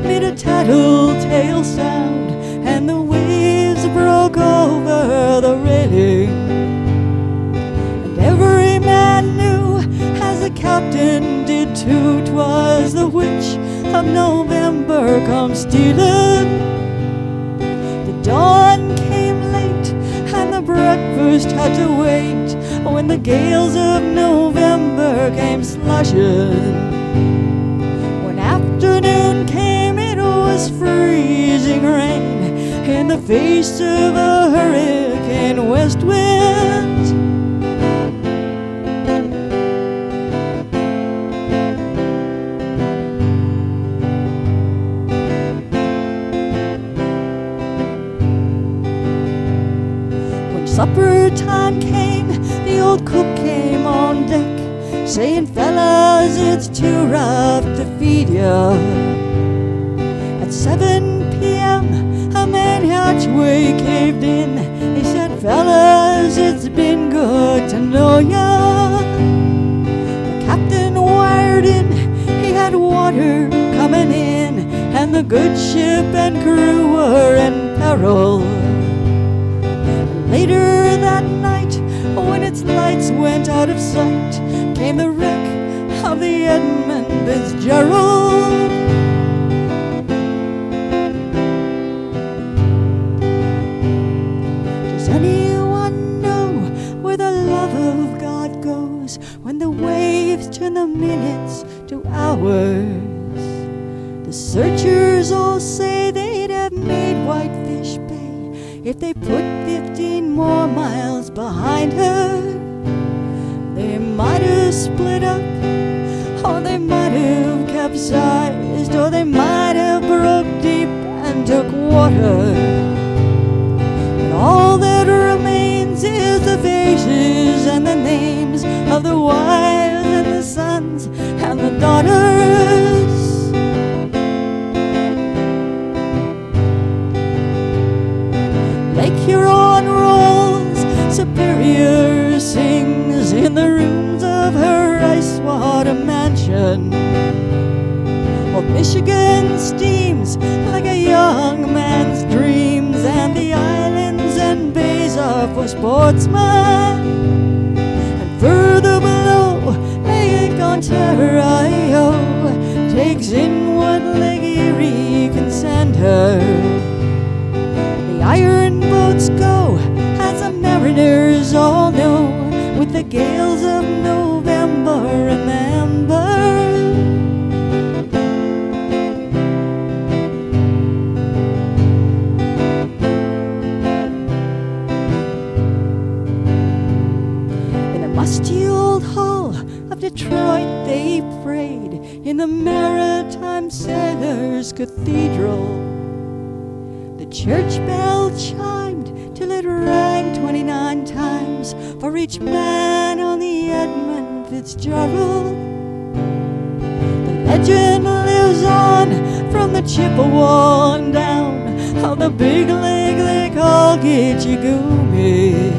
Made a tattletale sound, and the waves broke over the railing. And every man knew, as the captain did too, 'twas the witch of November come stealing. The dawn came late, and the breakfast had to wait when the gales of November came slushing. Afternoon came, it was freezing rain in the face of a hurricane west wind. When supper time fisherman came, the old cook came on deck, saying, fellas, it's too rough to feed ya. At 7 p.m., a main hatchway caved in. He said, fellas, it's been good to know ya. The captain wired in, he had water coming in, and the good ship and crew were in peril. And later that night, when its lights went out of sight, came the wreck of the Edmund Fitzgerald. Does anyone know where the love of God goes when the waves turn the minutes to hours? The searchers all say they'd have made Whitefish Bay if they put 15 more miles behind her. They might have split up, or they might have capsized, or they might have broke deep and took water. And all that remains is the faces and the names of the wives and the sons and the daughters. Lake Huron rolls, Superior sings in the rooms of her ice-water mansion. Old Michigan steams like a young man's dreams, and the islands and bays are for sportsmen. And further below, Lake Ontario takes in what Lake Erie can send her. The iron boats go, as the mariners all know, with the gales of November and amber. In the musty old hall of Detroit they prayed, in the Maritime Sailors' Cathedral. The church bell chimed till it rang 29 times for each man on the Edmund Fitzgerald. The legend lives on from the Chippewa on down, how the big lake they call Gitchigumi.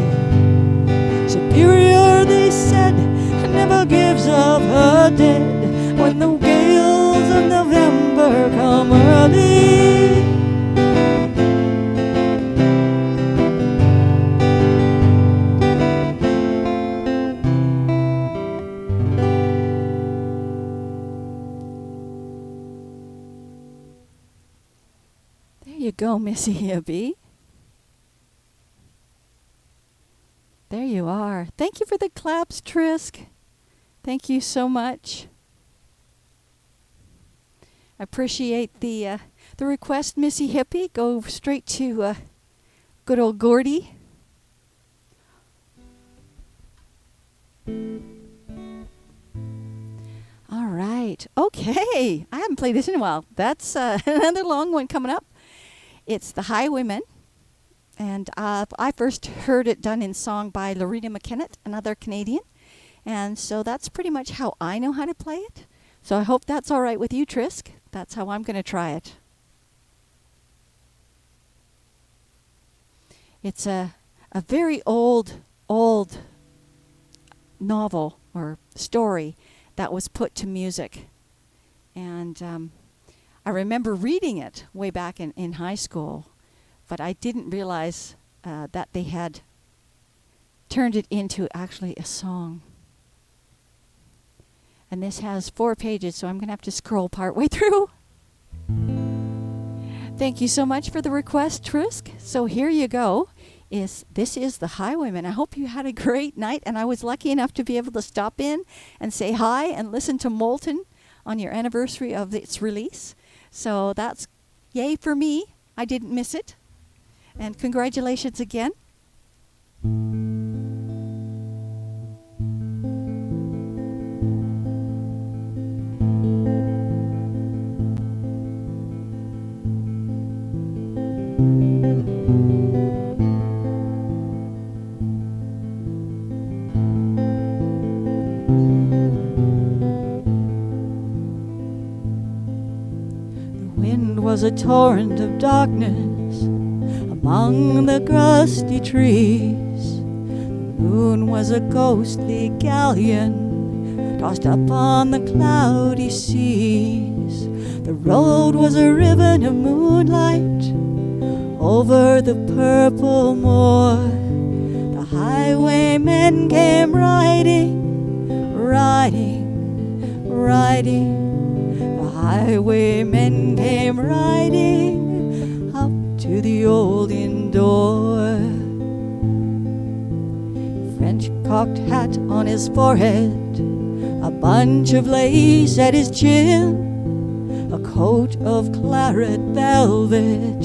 Superior, they said, never gives up her dead when the gales of November come early. There you go, Missy Hippie. There you are. Thank you for the claps, Trisk. Thank you so much. I appreciate the request, Missy Hippie. Go straight to good old Gordy. All right. Okay. I haven't played this in a while. That's another long one coming up. It's The Highwaymen. And I first heard it done in song by Lorena McKennett, another Canadian. And so that's pretty much how I know how to play it. So I hope that's all right with you, Trisk. That's how I'm going to try it. It's a very old novel or story that was put to music. And I remember reading it way back in high school, but I didn't realize that they had turned it into actually a song. And this has 4 pages, so I'm going to have to scroll part way through. Thank you so much for the request, Trisk. So here you go. This is The Highwaymen. I hope you had a great night, and I was lucky enough to be able to stop in and say hi and listen to Molten on your anniversary of its release. So that's yay for me. I didn't miss it. And congratulations again. wind was a torrent of darkness among the crusty trees. The moon was a ghostly galleon tossed up on the cloudy seas. The road was a ribbon of moonlight over the purple moor. The highwaymen came riding, riding, riding. The highwaymen came riding up to the old inn door. French cocked hat on his forehead, a bunch of lace at his chin, a coat of claret velvet,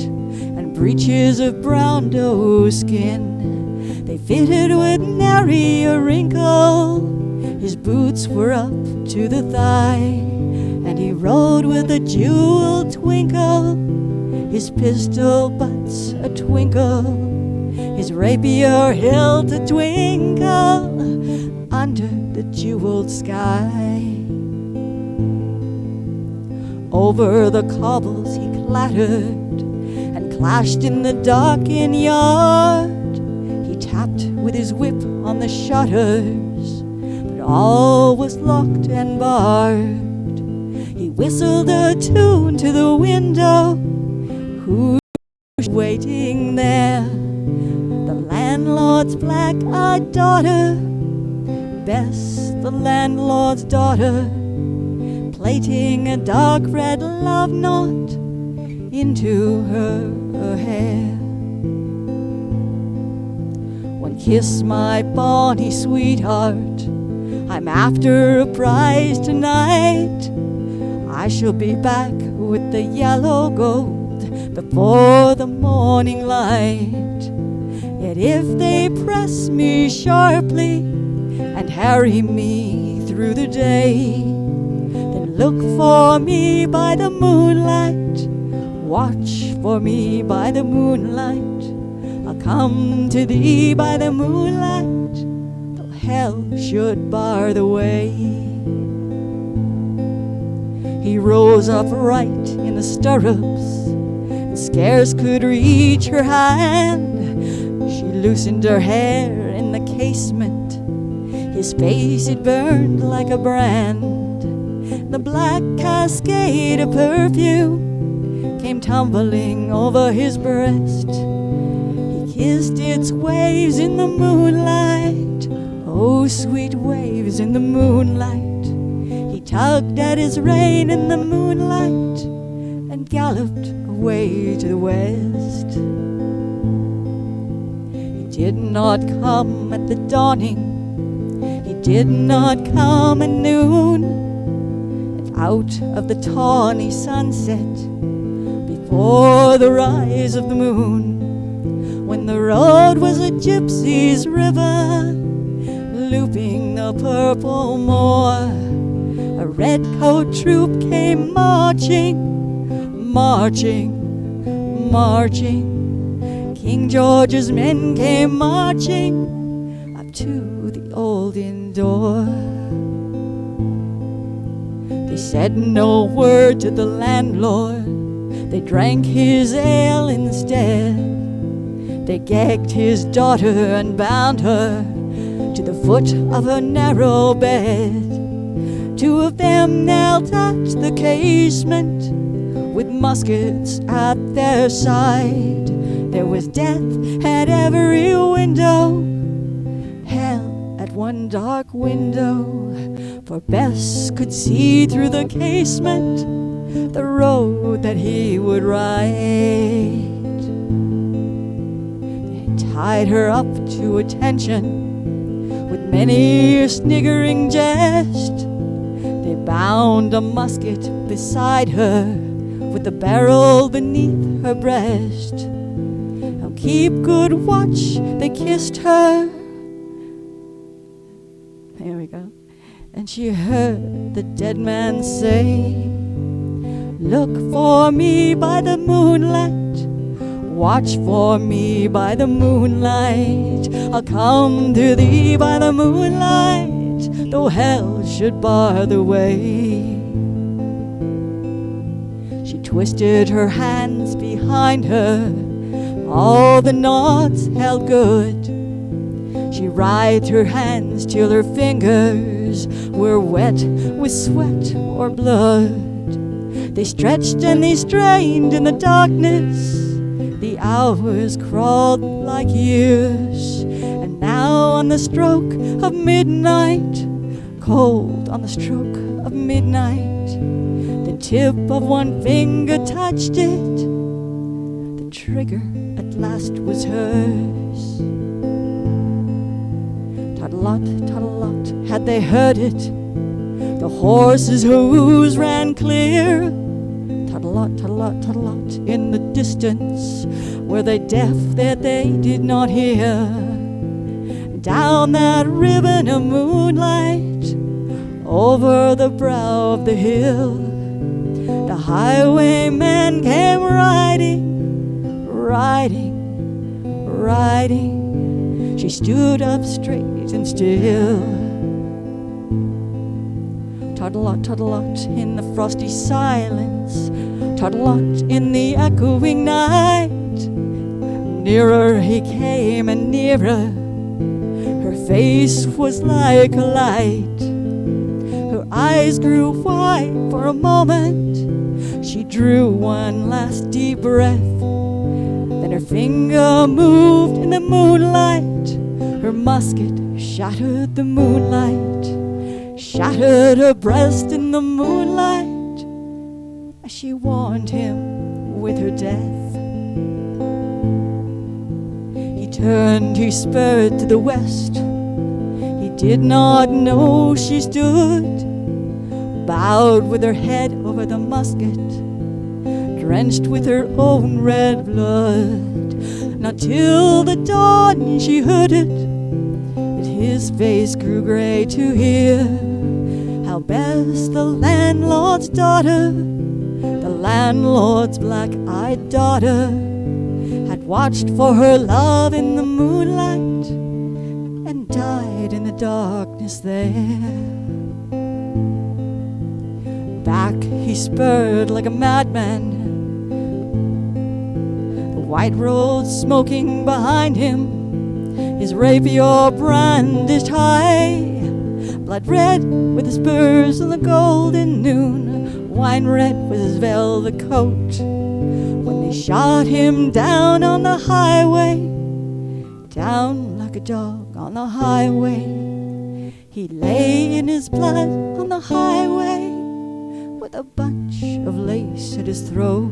and breeches of brown doe skin. They fitted with nary a wrinkle. His boots were up to the thigh, and he rode with a jeweled twinkle, his pistol butts a twinkle, his rapier hilt a twinkle under the jeweled sky. Over the cobbles he clattered and clashed in the darkened yard. He tapped with his whip on the shutters, but all was locked and barred. He whistled a tune to the window. Who's waiting there? The landlord's black-eyed daughter, Bess, the landlord's daughter, plaiting a dark red love knot into her hair. One kiss, my bonny sweetheart, I'm after a prize tonight. I shall be back with the yellow gold before the morning light. Yet if they press me sharply and harry me through the day, then look for me by the moonlight, watch for me by the moonlight. I'll come to thee by the moonlight, though hell should bar the way. He rose upright in the stirrups and scarce could reach her hand. She loosened her hair in the casement, his face it burned like a brand. The black cascade of perfume came tumbling over his breast. He kissed its waves in the moonlight, oh sweet waves in the moonlight. He tugged at his rein in the moonlight and galloped away to the west. He did not come at the dawning, he did not come at noon, and out of the tawny sunset before the rise of the moon, when the road was a gypsy's river looping the purple moor. A red-coat troop came marching, marching, marching. King George's men came marching up to the old inn door. They said no word to the landlord, they drank his ale instead. They gagged his daughter and bound her to the foot of her narrow bed. Two of them knelt at the casement with muskets at their side. There was death at every window, hell at one dark window, for Bess could see through the casement the road that he would ride. They tied her up to attention with many a sniggering jest. They bound a musket beside her with the barrel beneath her breast. Now keep good watch, they kissed her. There we go. And she heard the dead man say, look for me by the moonlight, watch for me by the moonlight. I'll come to thee by the moonlight, though hell should bar the way. She twisted her hands behind her, all the knots held good. She writhed her hands till her fingers were wet with sweat or blood. They stretched and they strained in the darkness. The hours crawled like years. And now on the stroke of midnight, cold on the stroke of midnight, the tip of one finger touched it. The trigger at last was hers. Toddle-lot, had they heard it, the horses' hooves ran clear. Toddle-lot, in the distance were they deaf that they did not hear. Down that ribbon of moonlight, over the brow of the hill, the highwayman came riding, riding, riding. She stood up straight and still. Toddle-lot, in the frosty silence, toddle-lot, in the echoing night. Nearer he came and nearer. Her face was like a light. Her eyes grew wide for a moment. She drew one last deep breath. Then her finger moved in the moonlight. Her musket shattered the moonlight, shattered her breast in the moonlight, as she warned him with her death. He turned, he spurred to the west. He did not know she stood, bowed with her head over the musket, drenched with her own red blood. Not till the dawn she heard it, that his face grew grey to hear how Bess, the landlord's daughter, the landlord's black-eyed daughter, had watched for her love in the moonlight and died in the darkness there. Back he spurred like a madman, the white road smoking behind him, his rapier brandished high, blood red with the spurs on the golden noon, wine red with his velvet coat. When they shot him down on the highway, down like a dog on the highway, he lay in his blood on the highway with a bunch of lace at his throat.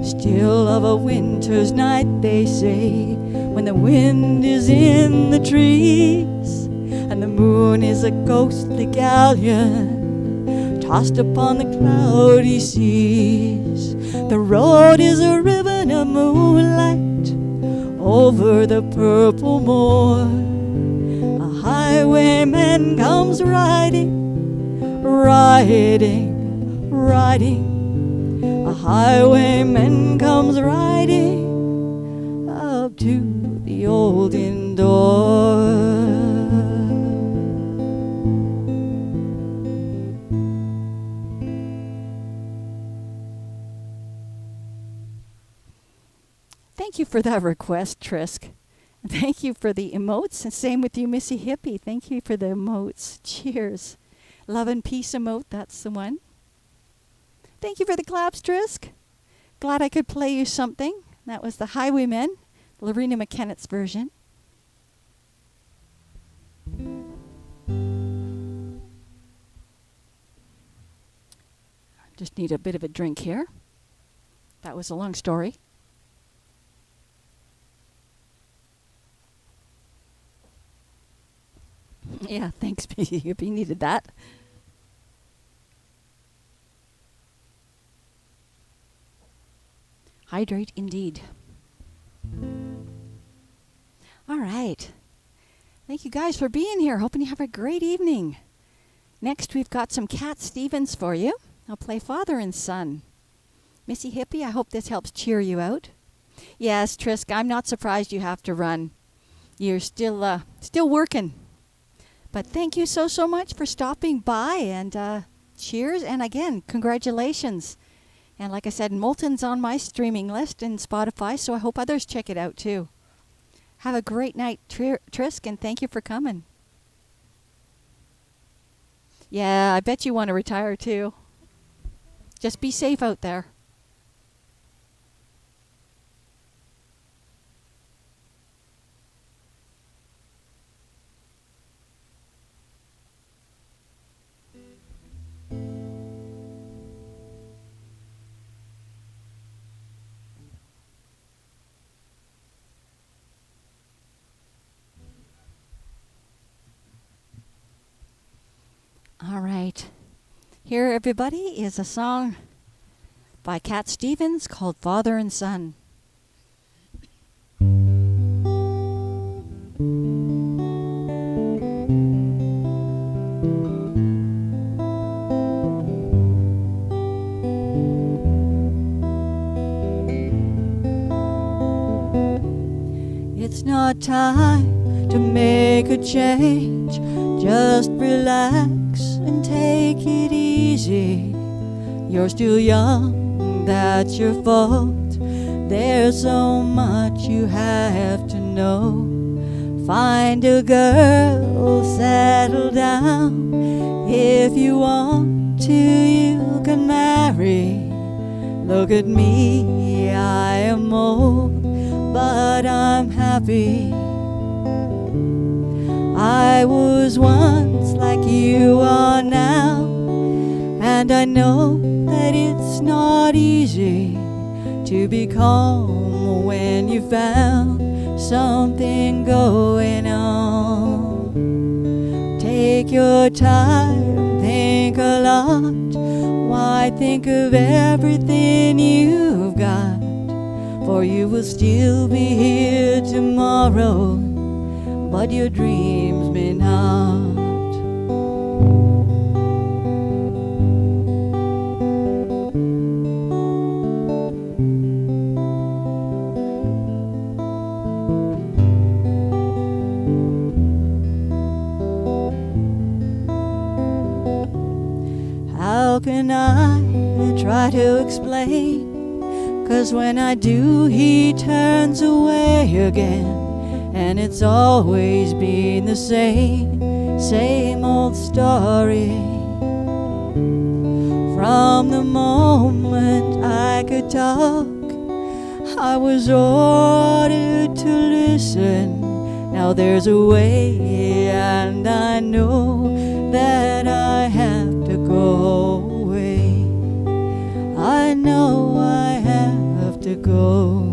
Still of a winter's night, they say, when the wind is in the trees and the moon is a ghostly galleon tossed upon the cloudy seas. The road is a ribbon of moonlight over the purple moor. A highwayman comes riding, riding, riding. A highwayman comes riding up to the old inn door. Thank you for that request, Trisk. Thank you for the emotes, and same with you, Missy Hippie. Thank you for the emotes. Cheers. Love and peace emote, that's the one. Thank you for the claps, Trisk. Glad I could play you something. That was the Highwaymen, Lorena McKennett's version. Just need a bit of a drink here. That was a long story. Yeah, thanks, if you needed that. Hydrate indeed. All right. Thank you guys for being here. Hoping you have a great evening. Next, we've got some Cat Stevens for you. I'll play Father and Son. Missy Hippie, I hope this helps cheer you out. Yes, Trisk, I'm not surprised you have to run. You're still working. But thank you so much for stopping by and cheers, and again, congratulations. And like I said, Molten's on my streaming list in Spotify, so I hope others check it out too. Have a great night, Trisk, and thank you for coming. Yeah, I bet you want to retire too. Just be safe out there. All right. Here, everybody, is a song by Cat Stevens called Father and Son. It's not time to make a change. Just relax and take it easy. You're still young, that's your fault. There's so much you have to know. Find a girl, settle down. If you want to, you can marry. Look at me, I am old, but I'm happy. I was once like you are now, and I know that it's not easy to be calm when you found something going on. Take your time, think a lot. Why think of everything you've got? For you will still be here tomorrow, but your dreams may not. How can I try to explain? 'Cause when I do, he turns away again. And it's always been the same old story. From the moment I could talk, I was ordered to listen. Now there's a way, and I know that I have to go away. I know I have to go.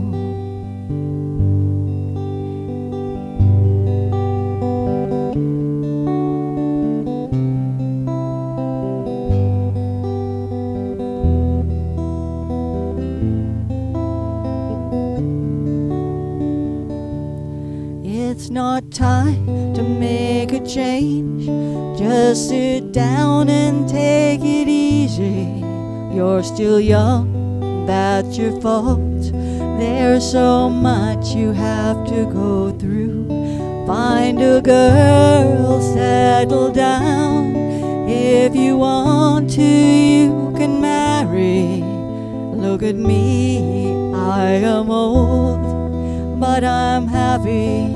It's not time to make a change. Just sit down and take it easy. You're still young, that's your fault. There's so much you have to go through. Find a girl, settle down. If you want to, you can marry. Look at me, I am old, but I'm happy.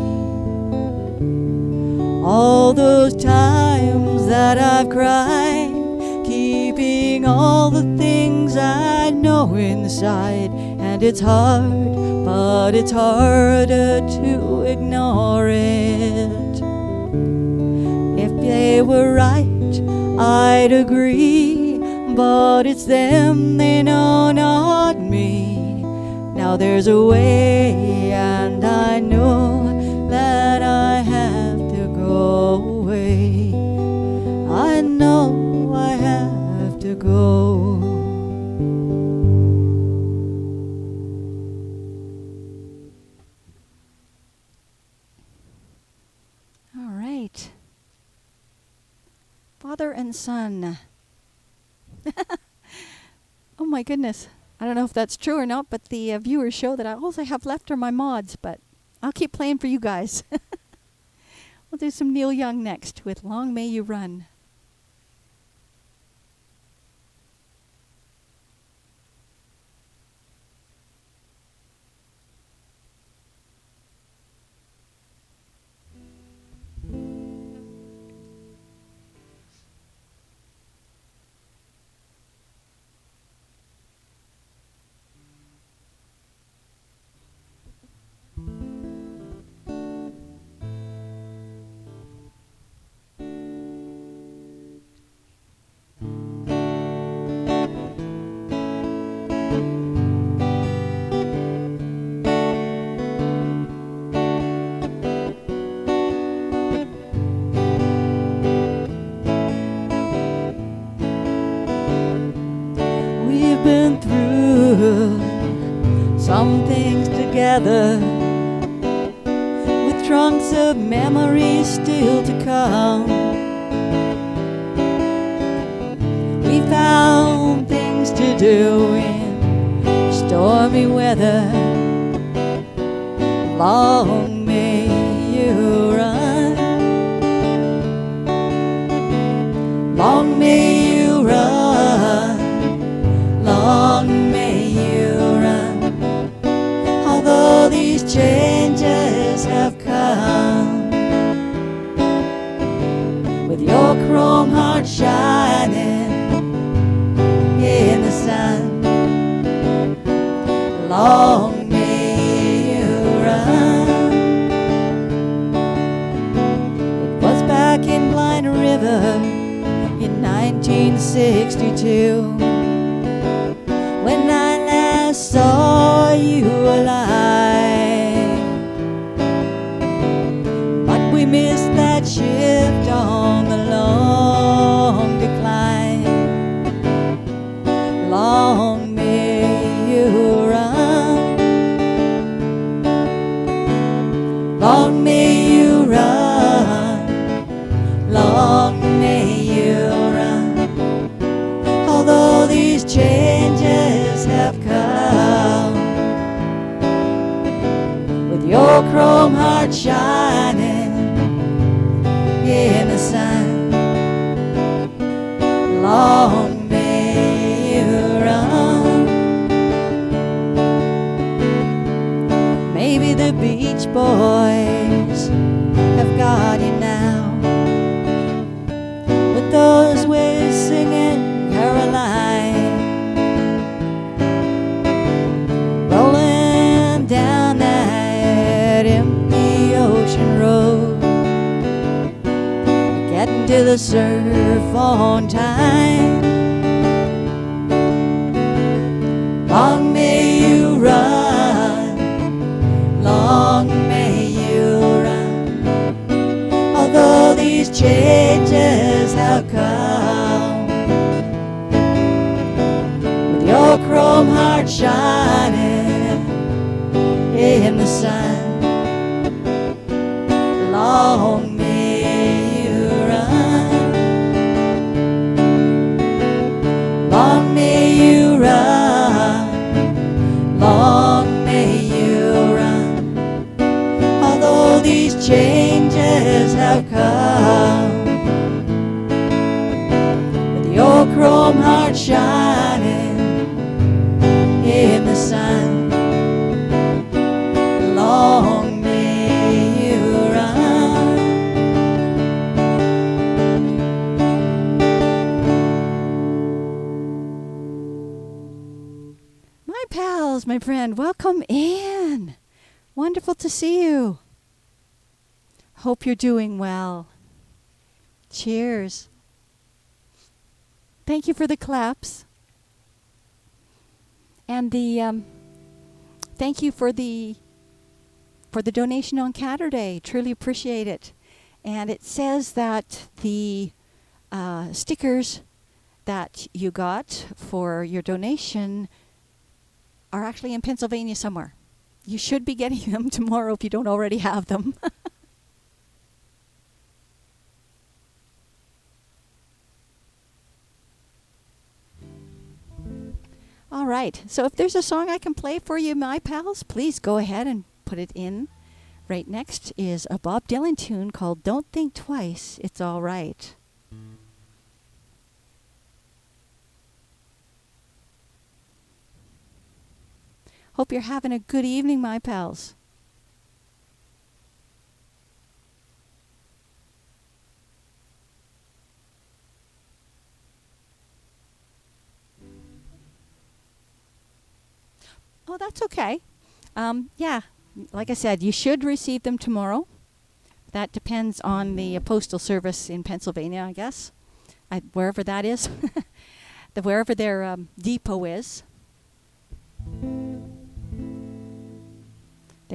All those times that I've cried, keeping all the things I know inside. And it's hard, but it's harder to ignore it. If they were right, I'd agree, but it's them, they know, not me. Now there's a way, and I know that I have to go away. I know I have to go. All right. Father and Son. Oh my goodness. I don't know if that's true or not, but the viewers show that all I have left are my mods, but I'll keep playing for you guys. We'll do some Neil Young next with Long May You Run. We've been through some things together, with trunks of memories still to come. We found things to do in stormy weather. Long may you run. Long may you run. Long may you run. Although these changes have come, with your chrome heart shining in the sun. Long may you run. It was back in Blind River in 1962 when I last saw you alive. But we missed that shift on the long decline. Long may you run. Long may you run. Long may you run. Although these changes have come, with your chrome heart shining in the sun. Long may you run. Maybe the Beach Boys have got you now, with those ways singing Caroline, rolling down that empty ocean road, getting to the surf on time. Long may you run. Long may you run. Although these changes have come, with your chrome heart shining in the sun. Long may you run. Long may you run. Long may you run. Although these changes have come, with your chrome heart shining in the sun. Long may you run. My pals, my friend, welcome in. Wonderful to see you. Hope you're doing well. Cheers. Thank you for the claps. And the thank you for the donation on Catterday. Truly appreciate it. And it says that the stickers that you got for your donation are actually in Pennsylvania somewhere. You should be getting them tomorrow if you don't already have them. All right. So if there's a song I can play for you, my pals, please go ahead and put it in. Right next is a Bob Dylan tune called Don't Think Twice, It's All Right. Hope you're having a good evening, my pals. Oh, that's okay. Yeah, like I said, you should receive them tomorrow. That depends on the postal service in Pennsylvania, I guess. Wherever that is. Wherever their depot is.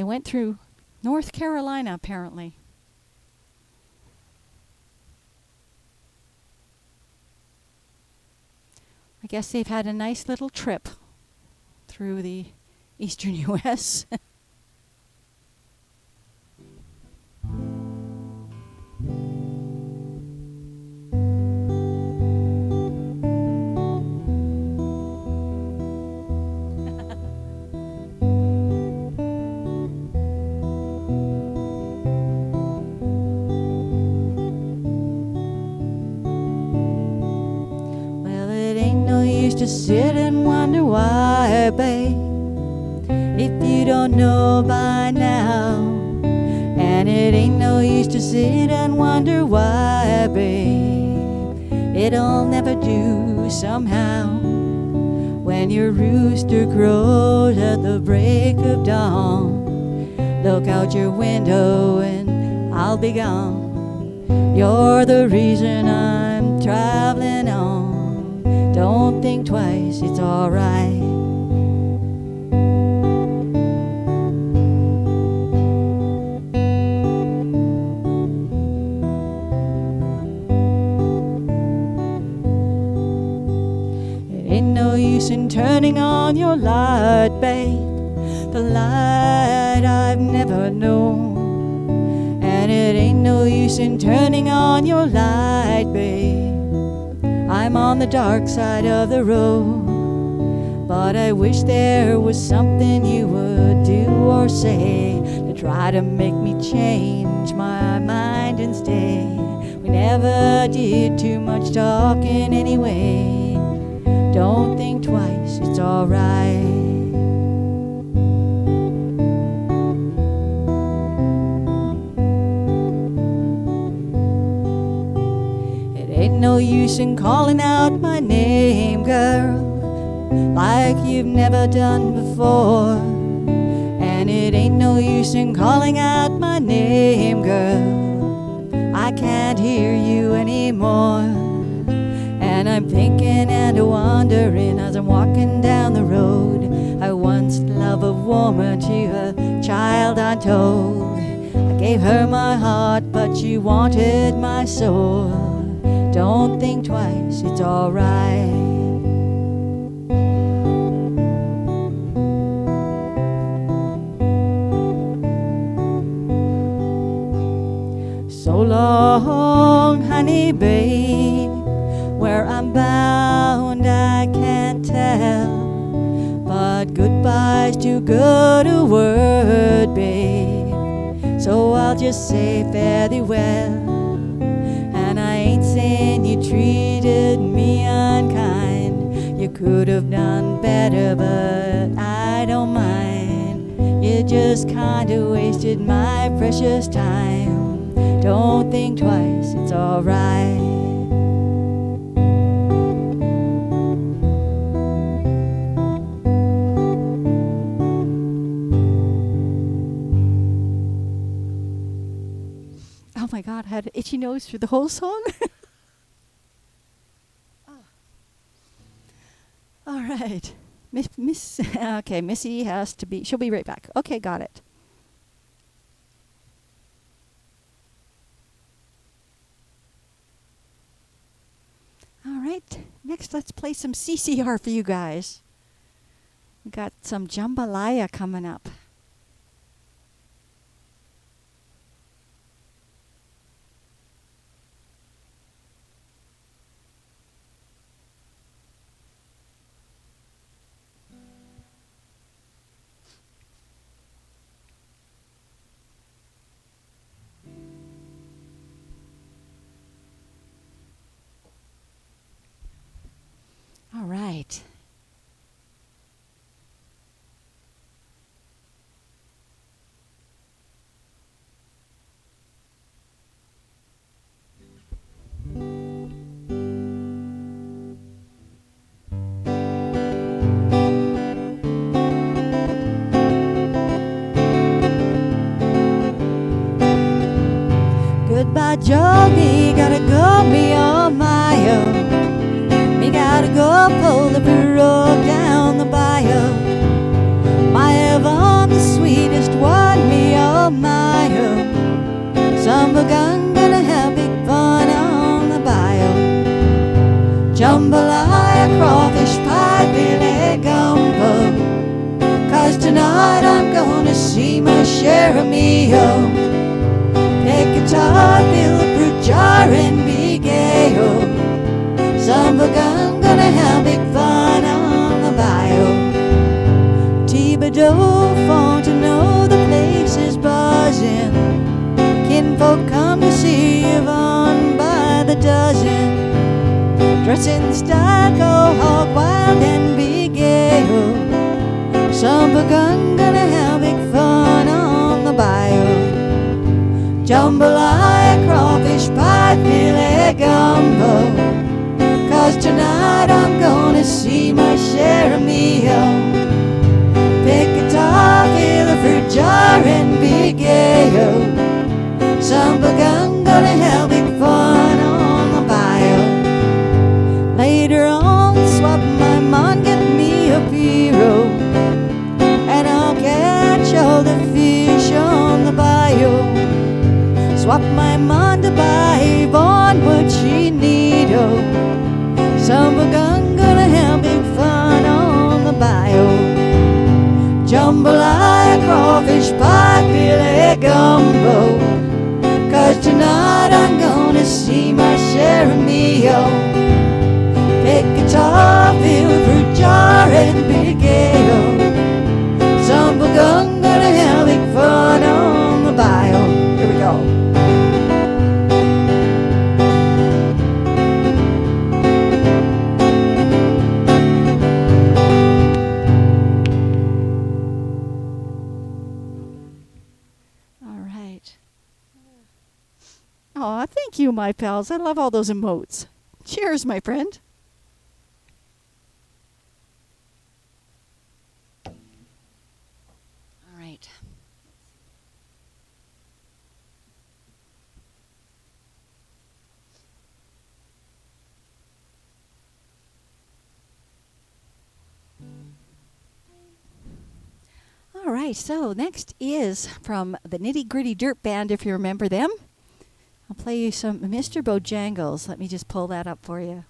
They went through North Carolina, apparently. I guess they've had a nice little trip through the eastern U.S. Well, it ain't no use to sit and wonder why, babe, if you don't know by now. And it ain't no use to sit and wonder why, babe, it'll never do somehow. When your rooster crows at the break of dawn, look out your window and I'll be gone. You're the reason I'm traveling on. Don't think twice, it's alright. No use in turning on your light, babe, the light I've never known. And it ain't no use in turning on your light, babe, I'm on the dark side of the road. But I wish there was something you would do or say to try to make me change my mind and stay. We never did too much talking anyway. Don't think twice, it's alright. It ain't no use in calling out my name, girl, like you've never done before. And it ain't no use in calling out my name, girl, I can't hear you anymore. And I'm thinking and wondering as I'm walking down the road. I once loved a woman to a child untold. I gave her my heart, but she wanted my soul. Don't think twice, it's alright. So long, honey, babe, where I'm bound I can't tell, but goodbye's too good a word, babe, so I'll just say fare thee well. And I ain't saying you treated me unkind, you could have done better, but I don't mind. You just kinda wasted my precious time. Don't think twice, it's alright. Oh my God, I had an itchy nose through the whole song. Oh. All right. Okay, Missy has to be, she'll be right back. Okay, got it. All right, next let's play some CCR for you guys. We got some jambalaya coming up. All right. Goodbye, Joey, gotta go, me on my own. Me gotta go pull the tonight I'm gonna see my share of me-o. Pick guitar, fill a fruit jar and be gay-o. Some gun gonna have big fun on the bayou. Thibodeau, Fontenot, the place is buzzing. Kinfolk come to see Yvonne by the dozen. Dress in style, go hog wild and be gay-o. Some gun gonna have big fun on the bayou. Jambalaya, crawfish pie, filet gumbo. 'Cause tonight I'm gonna see my share of me-o. Pick guitar, fill a fruit jar and be gay-o. Some gun gonna have big fun on the bayou. Later on, swap my mind, get me a pirogue, and I'll catch all the fish on the bayou. Swap my mind to buy Yvonne what she need-o. Some gun gonna have big fun on the bayou. Jambalaya, crawfish pie, filet gumbo. 'Cause tonight I'm gonna see my share of me-o. Pick guitar, fill a fruit jar and be gay-o. Some gun gonna have big fun on the bayou. Here we go. Aw, thank you, my pals. I love all those emotes. Cheers, my friend. All right. All right, so next is from the Nitty Gritty Dirt Band, if you remember them. I'll play you some Mr. Bojangles. Let me just pull that up for you.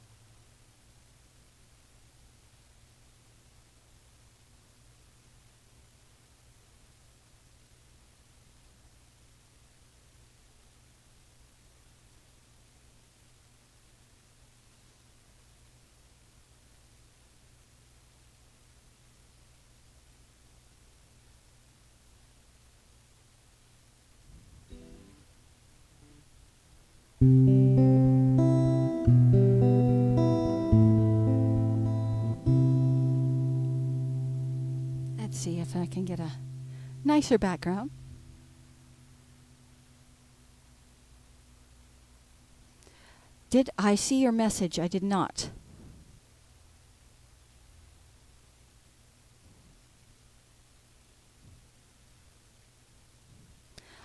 Let's see if I can get a nicer background. Did I see your message? I did not.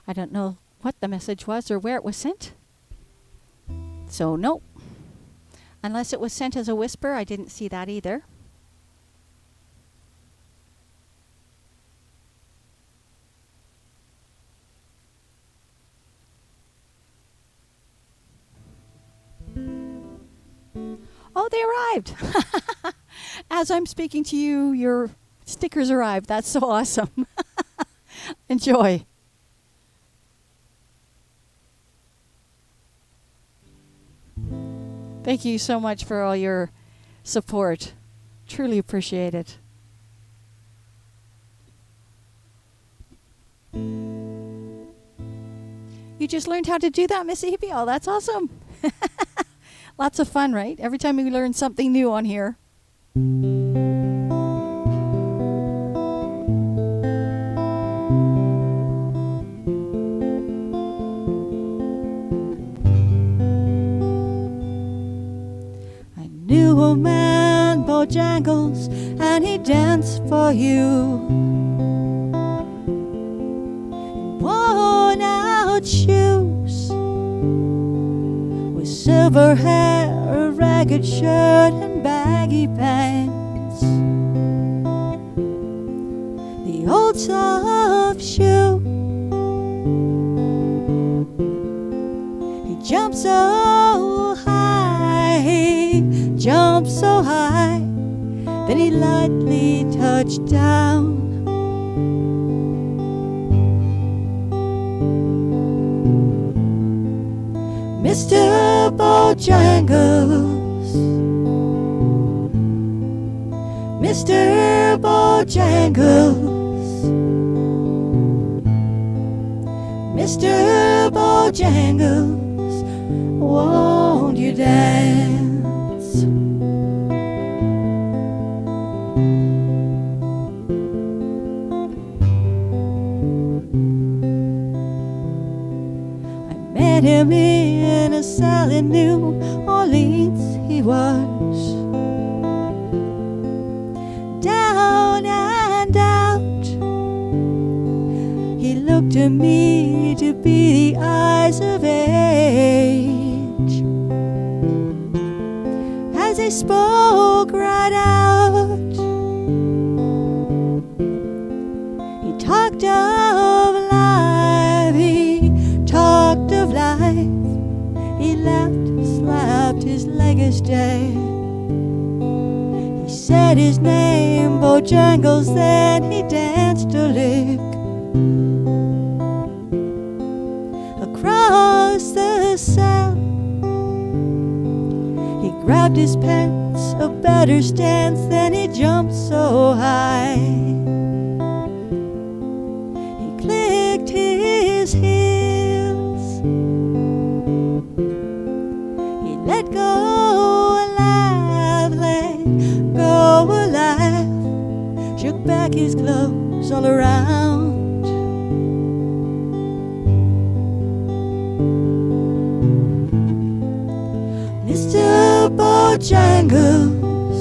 I don't know what the message was or where it was sent. So, nope. Unless it was sent as a whisper, I didn't see that either. Oh, they arrived. As I'm speaking to you, your stickers arrived. That's so awesome. Enjoy. Thank you so much for all your support. Truly appreciate it. You just learned how to do that, Miss Evie? Oh, that's awesome. Lots of fun, right? Every time we learn something new on here. I knew a man, Bojangles, and he danced for you. Worn out shoes, with silver hair, a ragged shirt, and baggy pants. The old soft shoe. He jumped so high, jumped so high, then he lightly touched down. Mr. Bojangles, Mr. Bojangles, Mr. Bojangles, won't you dance? I met him in a cell in New Orleans. He was down and out. He looked to me to be the eyes of age. As he spoke right out, he talked of life, he talked of life. He laughed, slapped his leg as day. He said his name, Bojangles, then he danced a lick across the cell. He grabbed his pants, a better stance, then he jumped so high. He clicked his heels. He let go a laugh, let go a laugh, shook back his clothes all around. Mr. Bojangles,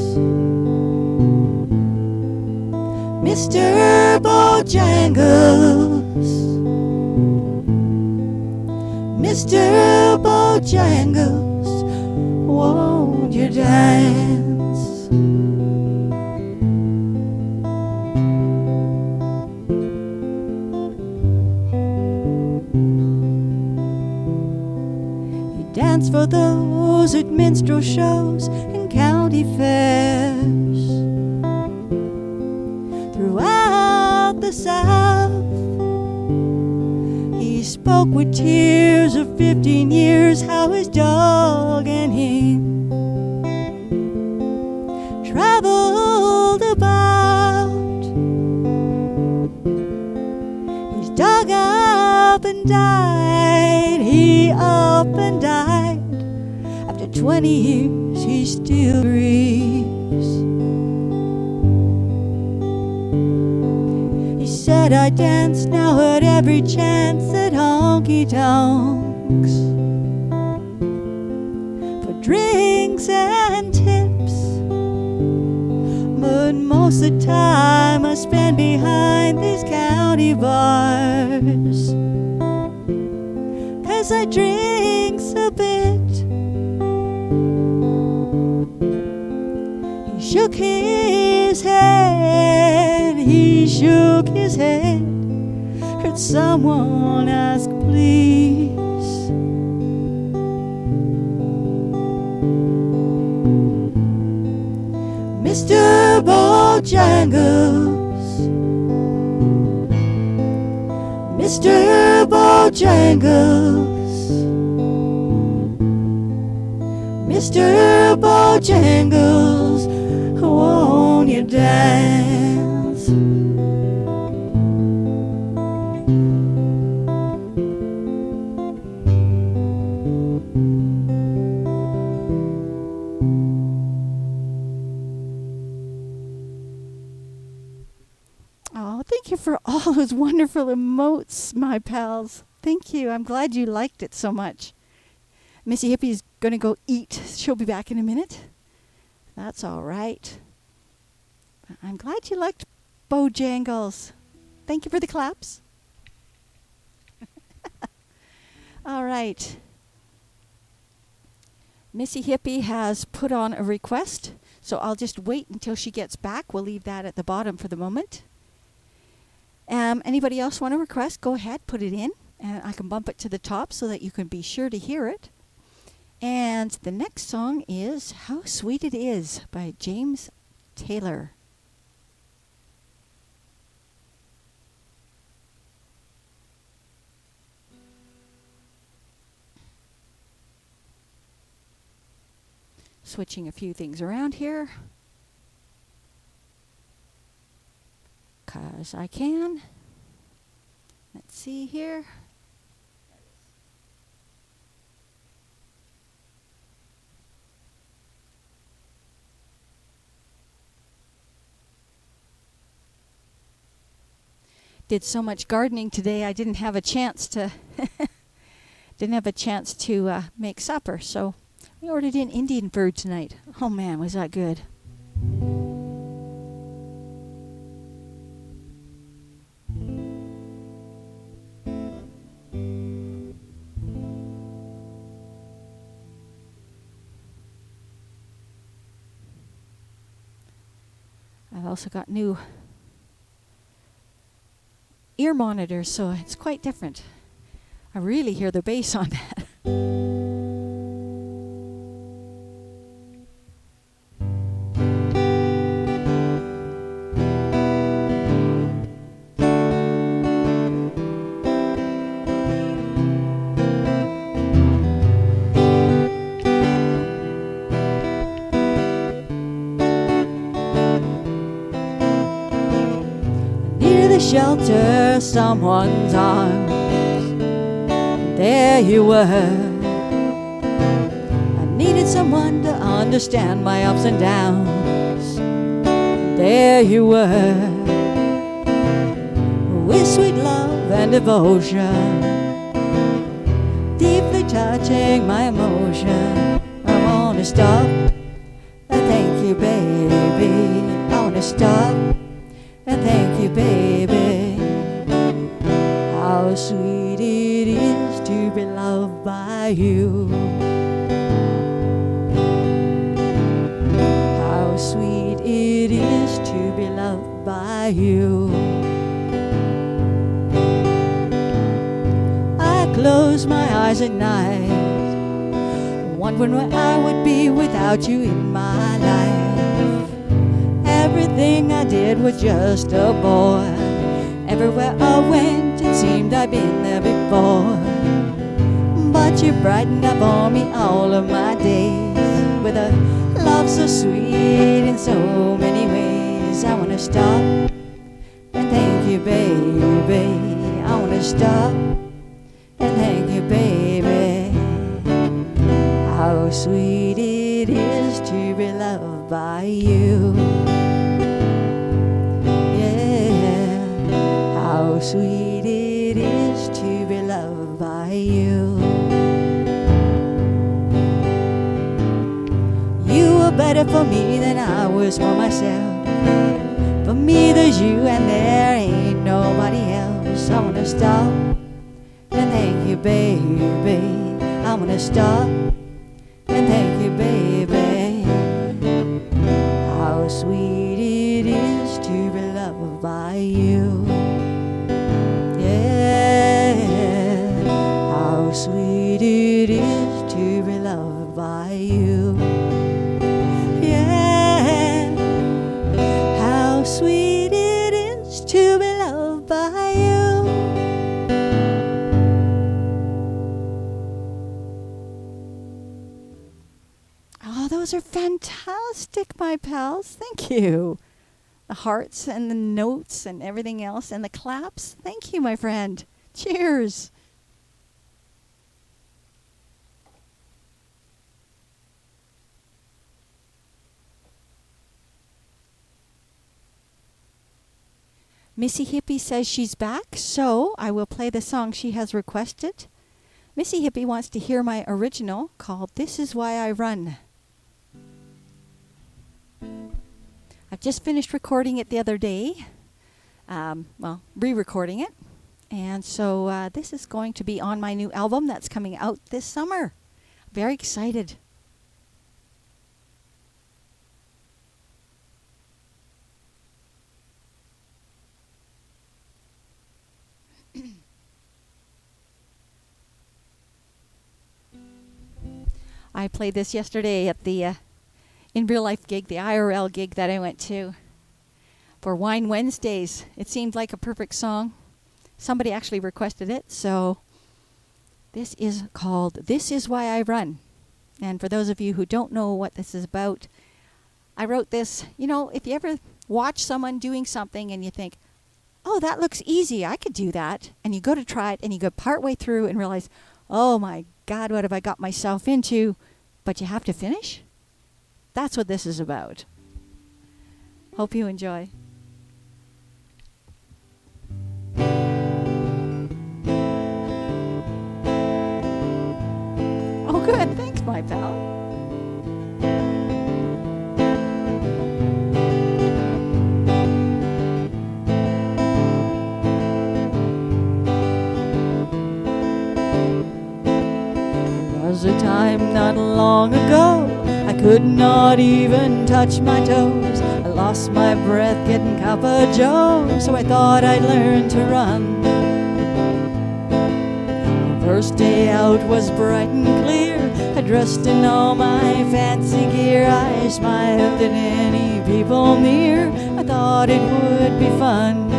Mr. Bojangles, Mr. Bojangles, won't you dance? He danced for those at minstrel shows and county fairs throughout the South. He spoke with tears of 15 years, how his dog and him traveled about. His dog up and died, he up and died. After 20 years he still grieves. He said, I dance now at every chance at honky-tonks for drinks and tips, but most of the time I spend behind these county bars, 'cause I drinks a bit. He shook his head, he shook his head. Heard someone ask, please. Mr. Bojangles, Mr. Bojangles, Mr. Bojangles, won't you dance? Oh, thank you for all those wonderful emotes, my pals. Thank you. I'm glad you liked it so much. Missy Hippie's going to go eat. She'll be back in a minute. That's all right. I'm glad you liked Bojangles. Thank you for the claps. All right. Missy Hippie has put on a request, so I'll just wait until she gets back. We'll leave that at the bottom for the moment. Anybody else want to request? Go ahead, put it in, and I can bump it to the top so that you can be sure to hear it. And the next song is How Sweet It Is by James Taylor. Switching a few things around here. 'Cause I can. Let's see here. Did so much gardening today, I didn't have a chance to make supper, so we ordered in Indian food tonight. Oh man, was that good. I've also got new ear monitors, so it's quite different. I really hear the bass on that. Shelter someone's arms. There you were. I needed someone to understand my ups and downs. There you were, with sweet love and devotion, deeply touching my emotion. I wanna stop and thank you, baby. I wanna stop and thank you, baby. How sweet it is to be loved by you. How sweet it is to be loved by you. I close my eyes at night, wondering where I would be without you in my life. Everything I did was just a bore. Everywhere I went, it seemed I'd been there before. But you brightened up for me all of my days with a love so sweet in so many ways. I wanna stop and thank you, baby. I wanna stop and thank you, baby. How sweet it is to be loved by you. How sweet it is to be loved by you. You were better for me than I was for myself. For me there's you and there ain't nobody else. I wanna stop and thank you, baby. I wanna stop and thank you, baby. How sweet it is to be loved by you. How sweet it is to be loved by you. Yeah, how sweet it is to be loved by you. Oh, those are fantastic, my pals. Thank you. The hearts and the notes and everything else and the claps. Thank you, my friend. Cheers. Missy Hippie says she's back, so I will play the song she has requested. Missy Hippie wants to hear my original called This Is Why I Run. I've just finished recording it the other day, re-recording it. And so this is going to be on my new album that's coming out this summer. Very excited. I played this yesterday at the in real life gig, the IRL gig that I went to for Wine Wednesdays. It seemed like a perfect song. Somebody actually requested it, so this is called This Is Why I Run. And for those of you who don't know what this is about, I wrote this, if you ever watch someone doing something and you think, oh, that looks easy, I could do that. And you go to try it and you go partway through and realize, oh my God, what have I got myself into? But you have to finish? That's what this is about. Hope you enjoy. Oh, good. Thanks, my pal. There was a time not long ago I could not even touch my toes. I lost my breath getting Kappa Joe, so I thought I'd learn to run. First day out was bright and clear. I dressed in all my fancy gear. I smiled at any people near. I thought it would be fun.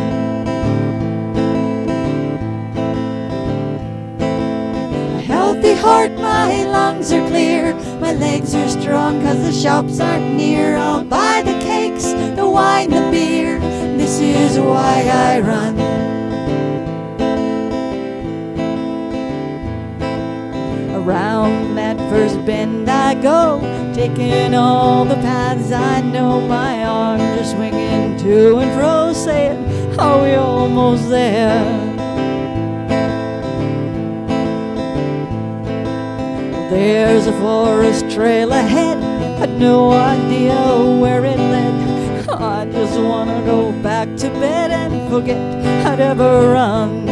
A healthy heart, my lungs are clear. My legs are strong 'cause the shops aren't near. I'll buy the cakes, the wine, the beer. This is why I run. Around that first bend I go, taking all the paths I know. My arms are swinging to and fro, saying, are we almost there? There's a forest trail ahead, had no idea where it led. I just wanna go back to bed and forget I'd ever run.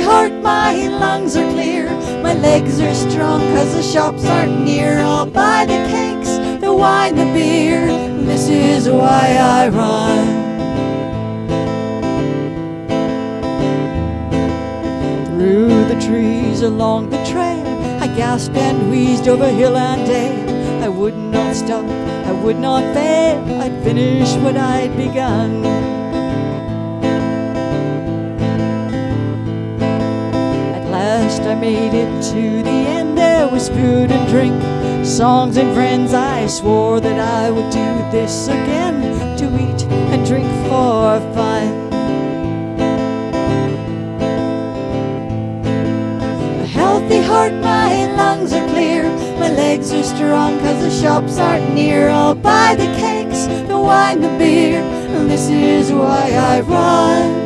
Heart, my lungs are clear. My legs are strong 'cause the shops aren't near. I'll buy the cakes, the wine, the beer. This is why I run. Through the trees along the trail, I gasped and wheezed over hill and dale. I would not stop, I would not fail. I'd finish what I'd begun. I made it to the end. There was food and drink, songs and friends. I swore that I would do this again, to eat and drink for fun. A healthy heart, my lungs are clear. My legs are strong 'cause the shops aren't near. I'll buy the cakes, the wine, the beer. And this is why I run.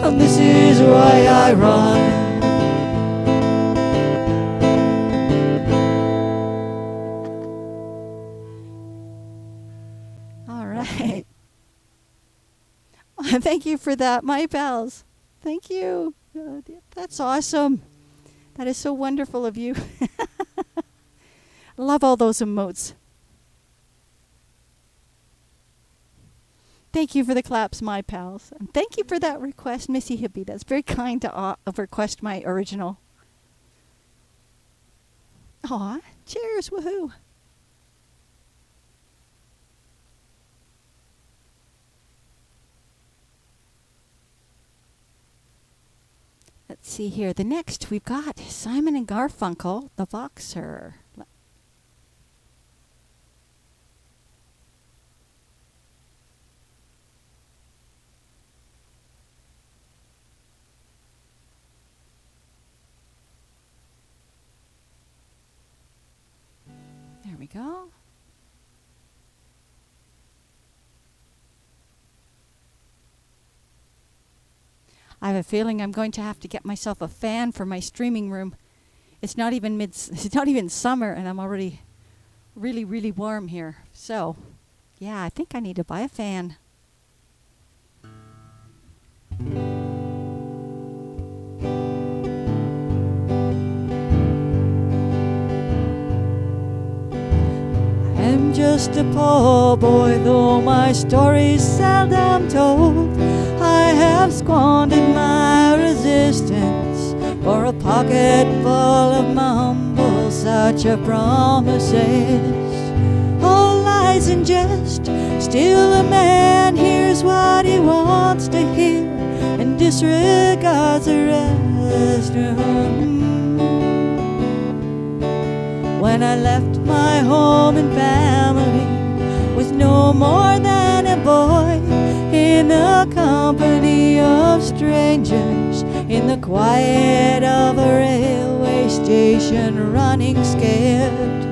And this is why I run. All right. Thank you for that, my pals. Thank you. That's awesome. That is so wonderful of you. Love all those emotes. Thank you for the claps, my pals. And thank you for that request, Missy Hippie. That's very kind to request my original. Aw, cheers, woohoo. Let's see here. The next we've got Simon and Garfunkel, The Boxer. There we go. I have a feeling I'm going to have to get myself a fan for my streaming room. It's not even summer and I'm already really, really warm here. So, yeah, I think I need to buy a fan. I'm just a poor boy, though my story's seldom told. I have squandered my resistance for a pocket full of my humble such a promises. All lies and jest, still a man hears what he wants to hear, and disregards the rest. When I left my home and family, was no more than a boy in the company of strangers, in the quiet of a railway station, running scared,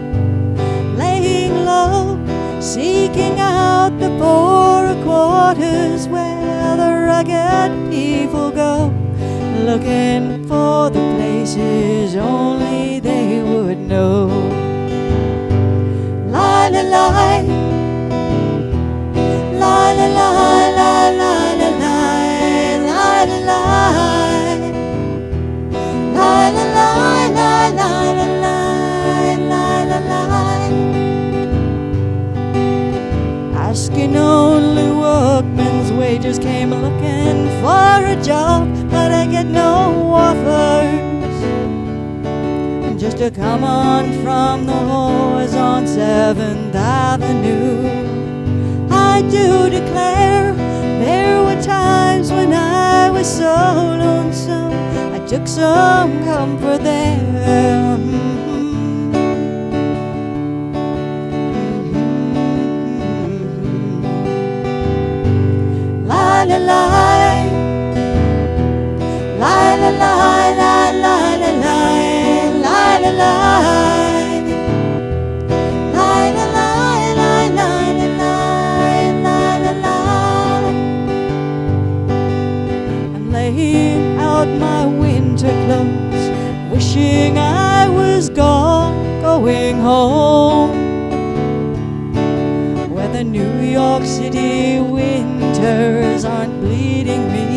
laying low, seeking out the poorer quarters where the rugged people go, looking for the places only they would know. La la la, la la la, la la la la, la la la, la la la, la la la, la la la. Asking only workmen's wages, came looking for a job, but I get no offers. Just to come on from the whores on 7th Avenue. I do declare there were times when I was so lonesome, I took some comfort there. La la la, la la la, la la la la, la la la, la la la, la la la, la. I'm laying out my winter clothes, wishing I was gone, going home, where the New York City winters aren't bleeding me,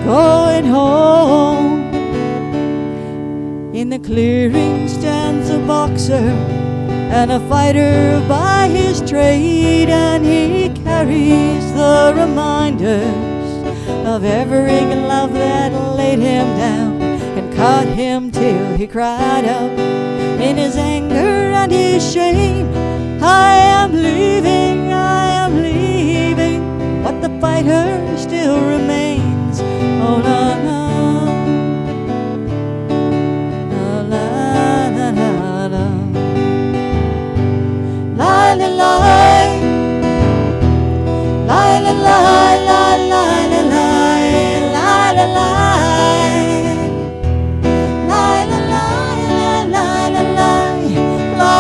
going home. In the clearing stands a boxer and a fighter by his trade, and he carries the reminders of every love that laid him down and cut him till he cried out in his anger and his shame, I am leaving, but the fighter still remains. Oh la la, la la la la, la la la, la la la, la la la, la la la. La la la, la la la, la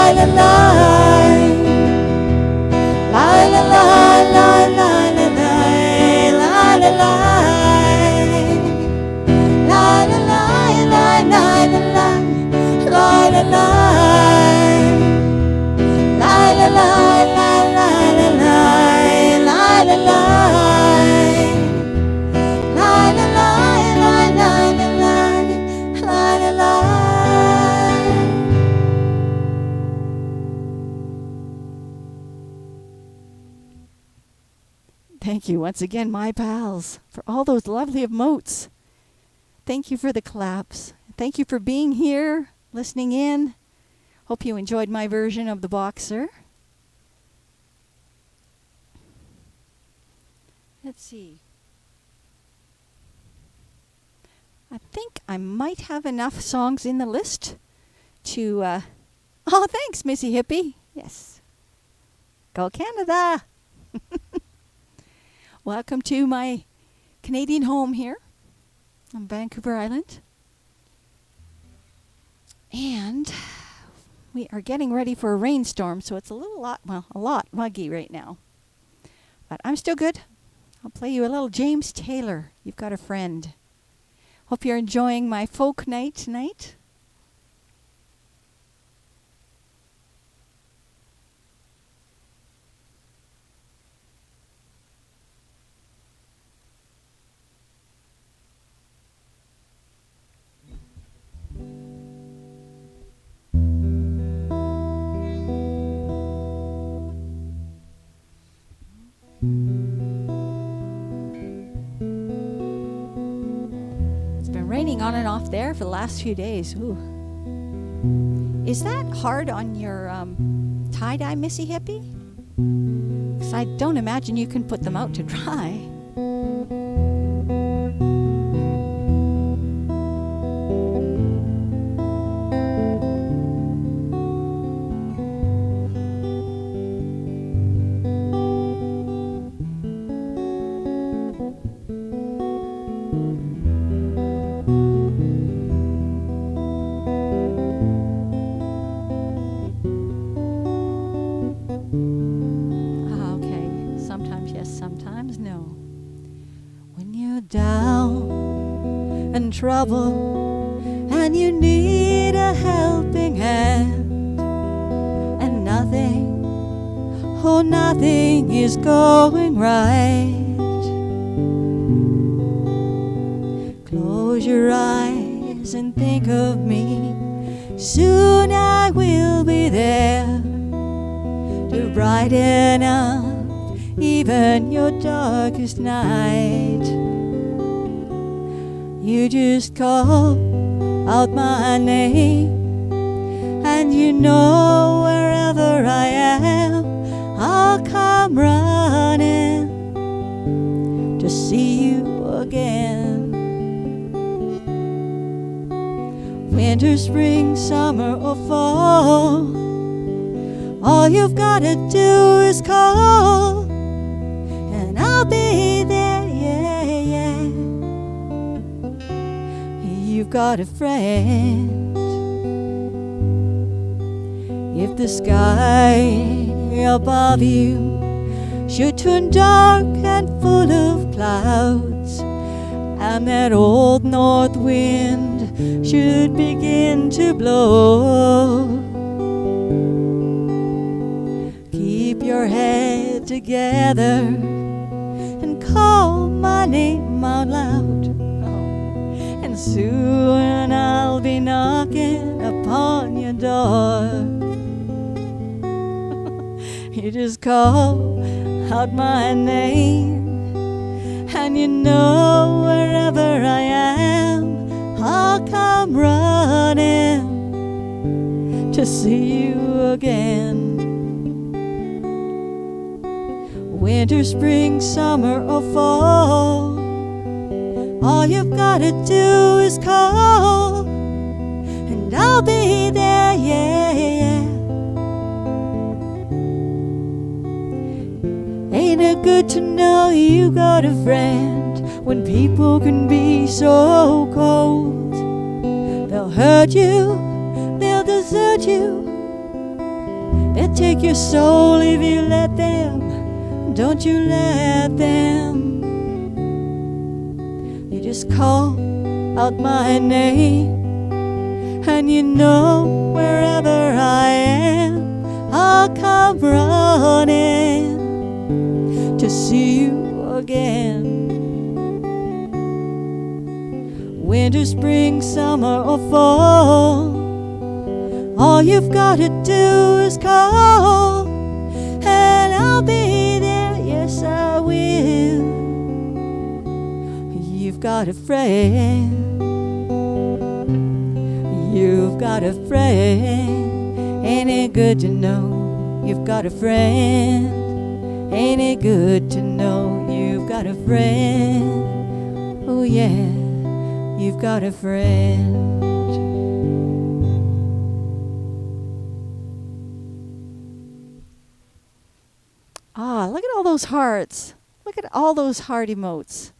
la la, la la la, la la la, la la la, la la la, la la la, la la la, la la la, la la la, la la la. Thank you once again, my pals, for all those lovely emotes. Thank you for the claps. Thank you for being here, listening in. Hope you enjoyed my version of The Boxer. Let's see. I think I might have enough songs in the list to... Oh, thanks, Missy Hippie. Yes. Go Canada! Welcome to my Canadian home here on Vancouver Island. And we are getting ready for a rainstorm, so it's a lot muggy right now. But I'm still good. I'll play you a little James Taylor, You've Got a Friend. Hope you're enjoying my folk night tonight. Raining on and off there for the last few days. Ooh. Is that hard on your tie-dye, Missy Hippie? 'cause I don't imagine you can put them out to dry. Down and trouble, and you need a helping hand, and nothing, oh nothing is going right. Close your eyes and think of me. Soon I will be there to brighten up even your darkest night. You just call out my name, and you know wherever I am, I'll come running to see you again. Winter, spring, summer, or fall, all you've gotta do is call, and I'll be there, yeah, yeah. You've got a friend. If the sky above you should turn dark and full of clouds, and that old north wind should begin to blow, keep your head together and call my name out loud. And soon I'll be knocking upon your door. You just call out my name, and you know wherever I am, I'll come running to see you again. Winter, spring, summer, or fall, all you've gotta do is call, and I'll be there, yeah, yeah. Ain't it good to know you got a friend when people can be so cold? They'll hurt you, they'll desert you, they'll take your soul if you let them. Don't you let them. Just call out my name, and you know wherever I am, I'll come running to see you again. Winter, spring, summer, or fall, all you've gotta do is call, and I'll be there, yes I will. You've got a friend. You've got a friend. Ain't it good to know you've got a friend? Ain't it good to know you've got a friend? Oh yeah, you've got a friend. Ah, look at all those hearts. Look at all those heart emotes.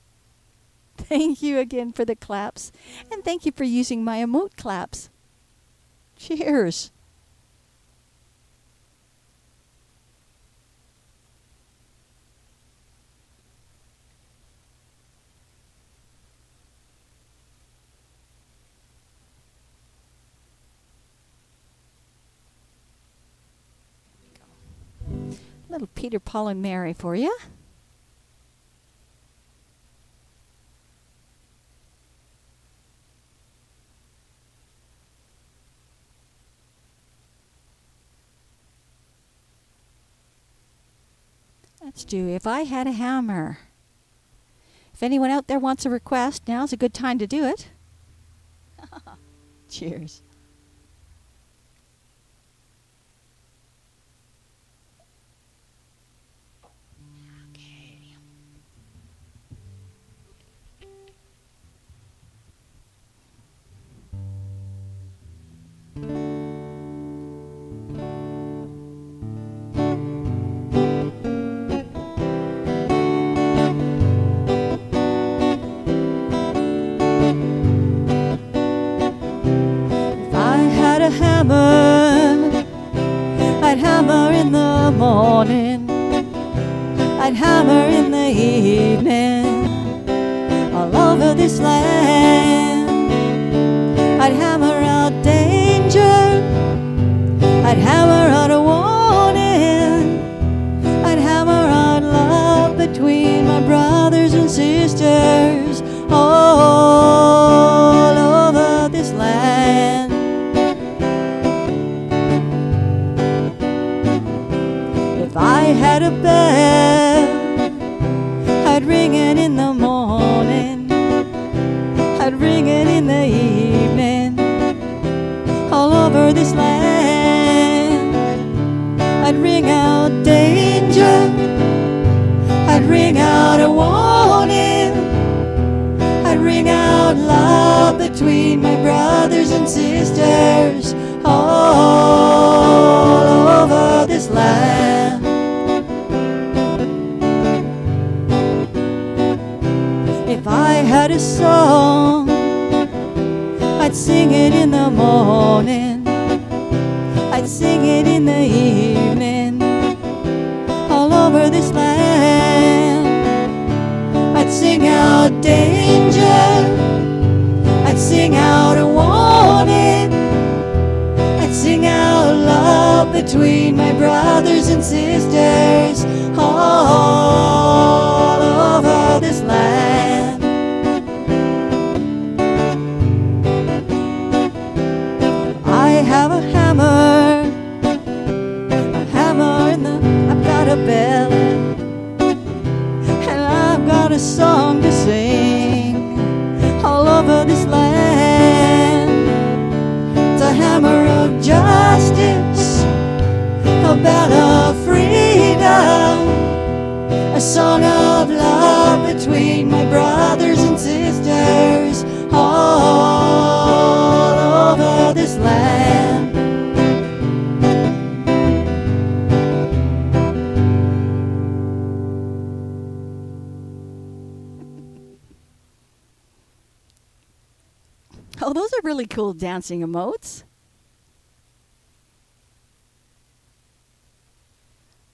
Thank you again for the claps, and thank you for using my emote claps. Cheers. Little Peter, Paul, and Mary for you. Let's do If I Had a Hammer. If anyone out there wants a request, now's a good time to do it. Cheers. hammer. I'd hammer in the morning, I'd hammer in the evening, all over this land. I'd hammer out danger, I'd hammer out a warning, I'd hammer out love between my brothers and sisters all over this land. If I had a bell, I'd ring it in the morning, I'd ring it in the evening, all over this land. I'd ring out danger, I'd ring out a warning, I'd ring out love between my brothers and sisters all over this land. If I had a song, I'd sing it in the morning, I'd sing it in the evening, all over this land. I'd sing out danger, I'd sing out a warning, I'd sing out love between my brothers and sisters all over this land. I have a hammer in the, I've got a bell, and I've got a song to sing all over this land. It's a hammer of justice, a bell of freedom, a song of love between my brothers and sisters all over this land. Oh, those are really cool dancing emotes.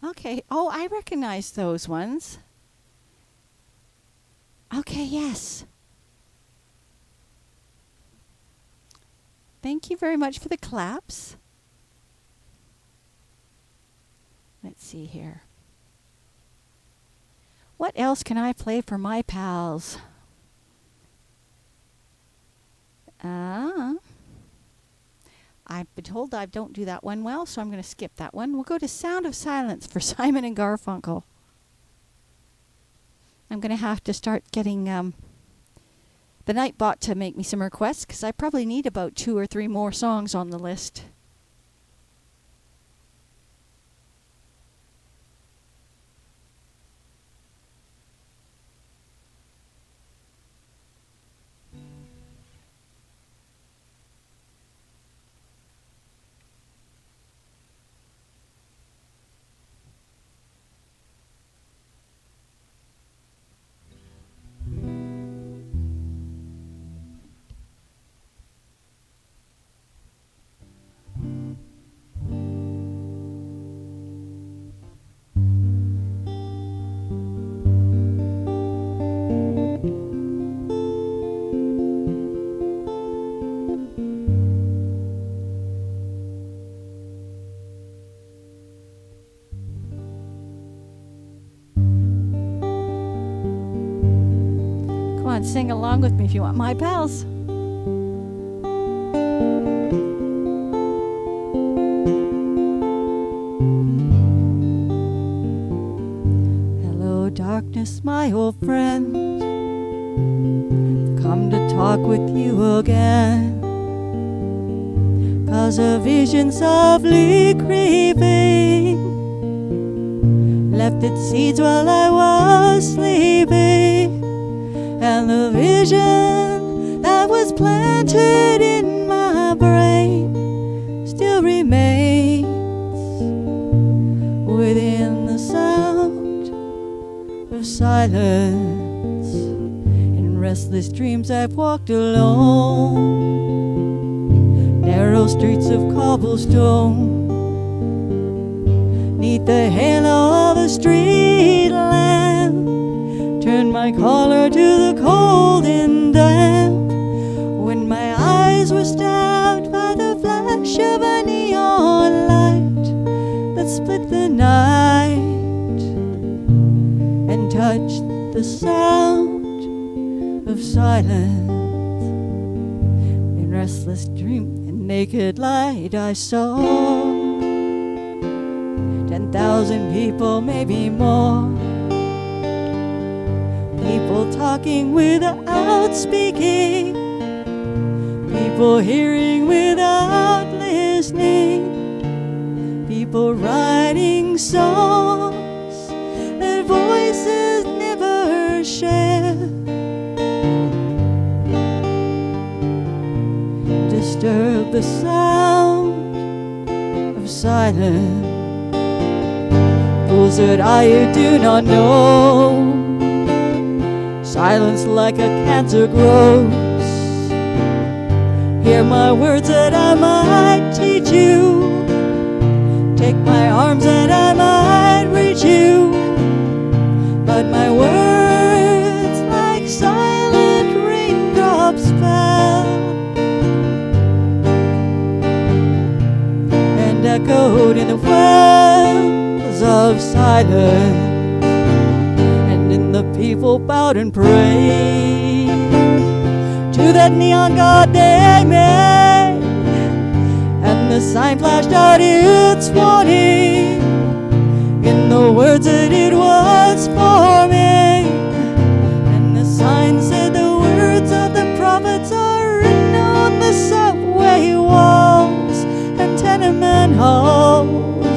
Okay. Oh, I recognize those ones. Okay, yes. Thank you very much for the claps. Let's see here. What else can I play for my pals? I've been told I don't do that one well, so I'm going to skip that one. We'll go to Sound of Silence for Simon and Garfunkel. I'm going to have to start getting the Nightbot to make me some requests, because I probably need about 2 or 3 more songs on the list. Come on, sing along with me if you want, my pals. Hello, darkness, my old friend. Come to talk with you again. 'Cause a vision softly creeping left its seeds while I was sleeping. And the vision that was planted in my brain still remains within the sound of silence. In restless dreams I've walked alone, narrow streets of cobblestone, 'neath the halo of a street lamp, turned my collar to the cold and damp, when my eyes were stabbed by the flash of a neon light that split the night and touched the sound of silence. In restless dream and naked light I saw 10,000 people, maybe more, people talking without speaking, people hearing without listening, people writing songs that voices never share. Disturb the sound of silence. Fools that I do not know, silence like a cancer grows. Hear my words that I might teach you, take my arms that I might reach you, but my words like silent raindrops fell and echoed in the wells of silence. The people bowed and prayed to that neon god they made, and the sign flashed out its warning in the words that it was forming. And the sign said the words of the prophets are written on the subway walls and tenement halls,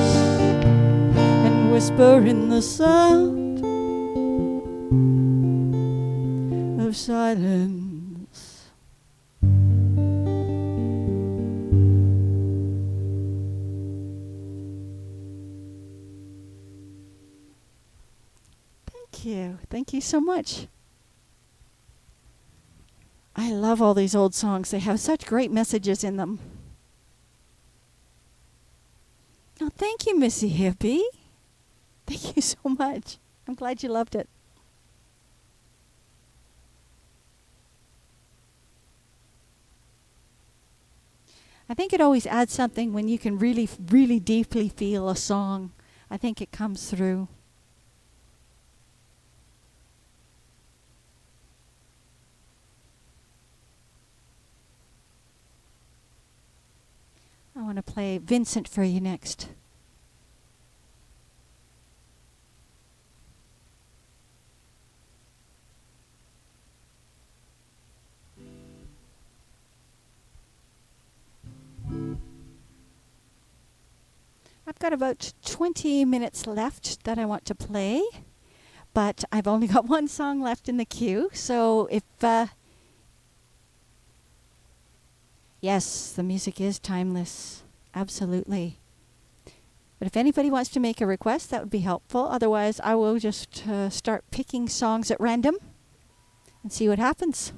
and whisper in the sound of silence. Thank you. Thank you so much. I love all these old songs. They have such great messages in them. Oh, thank you, Missy Hippie. Thank you so much. I'm glad you loved it. I think it always adds something when you can really, really deeply feel a song. I think it comes through. I want to play Vincent for you next. I've got about 20 minutes left that I want to play, but I've only got one song left in the queue, so if yes, the music is timeless, absolutely. But if anybody wants to make a request, that would be helpful. Otherwise, I will just start picking songs at random and see what happens.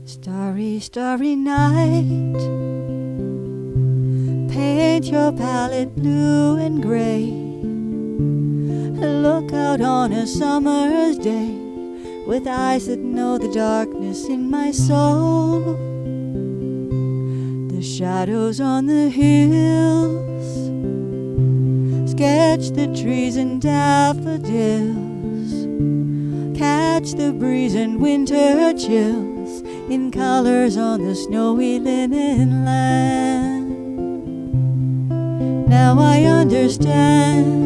Starry, starry night, paint your palette blue and gray, look out on a summer's day with eyes that know the darkness in my soul. The shadows on the hills sketch the trees and daffodils, catch the breeze and winter chills in colors on the snowy linen land. Now I understand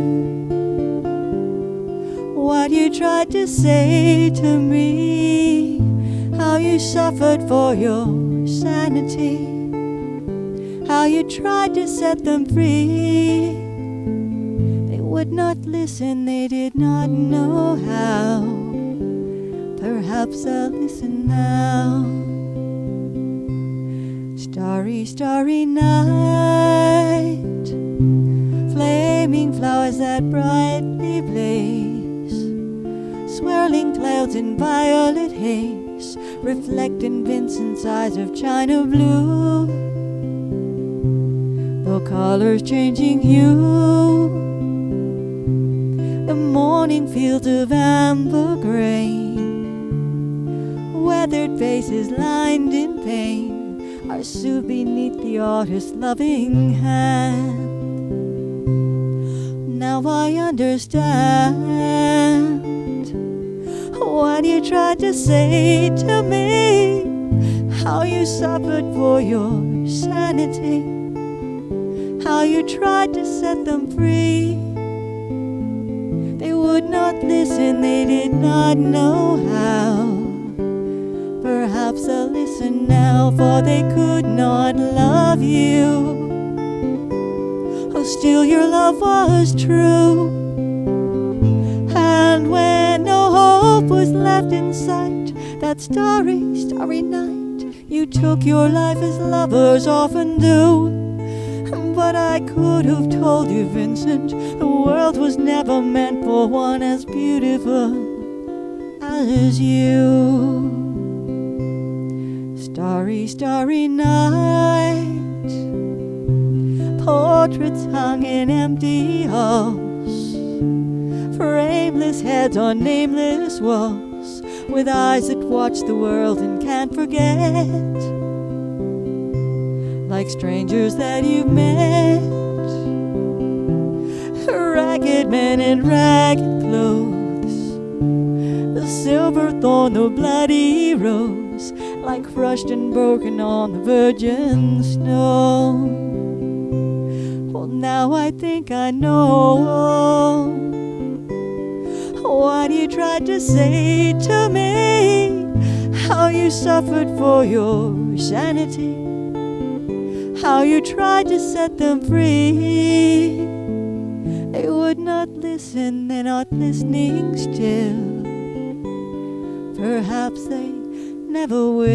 what you tried to say to me, how you suffered for your sanity, how you tried to set them free. They would not listen, they did not know how. Perhaps I'll listen now. Starry, starry night, flame blooming flowers that brightly blaze, swirling clouds in violet haze, reflecting Vincent's eyes of china blue, the colors changing hue, the morning fields of amber grain, weathered faces lined in pain are soothed beneath the artist's loving hand. Now I understand what you tried to say to me, how you suffered for your sanity, how you tried to set them free. They would not listen, they did not know how. Perhaps they'll listen now, for they could not love you. Oh, still your love was true. And when no hope was left in sight, that starry, starry night, you took your life as lovers often do. But I could have told you, Vincent, the world was never meant for one as beautiful as you. Starry, starry night, portraits hung in empty halls, frameless heads on nameless walls, with eyes that watch the world and can't forget, like strangers that you've met, ragged men in ragged clothes, the silver thorn, the bloody rose, like crushed and broken on the virgin snow. Well, now I think I know what you tried to say to me, how you suffered for your sanity, how you tried to set them free. They would not listen, they're not listening still. Perhaps they never will.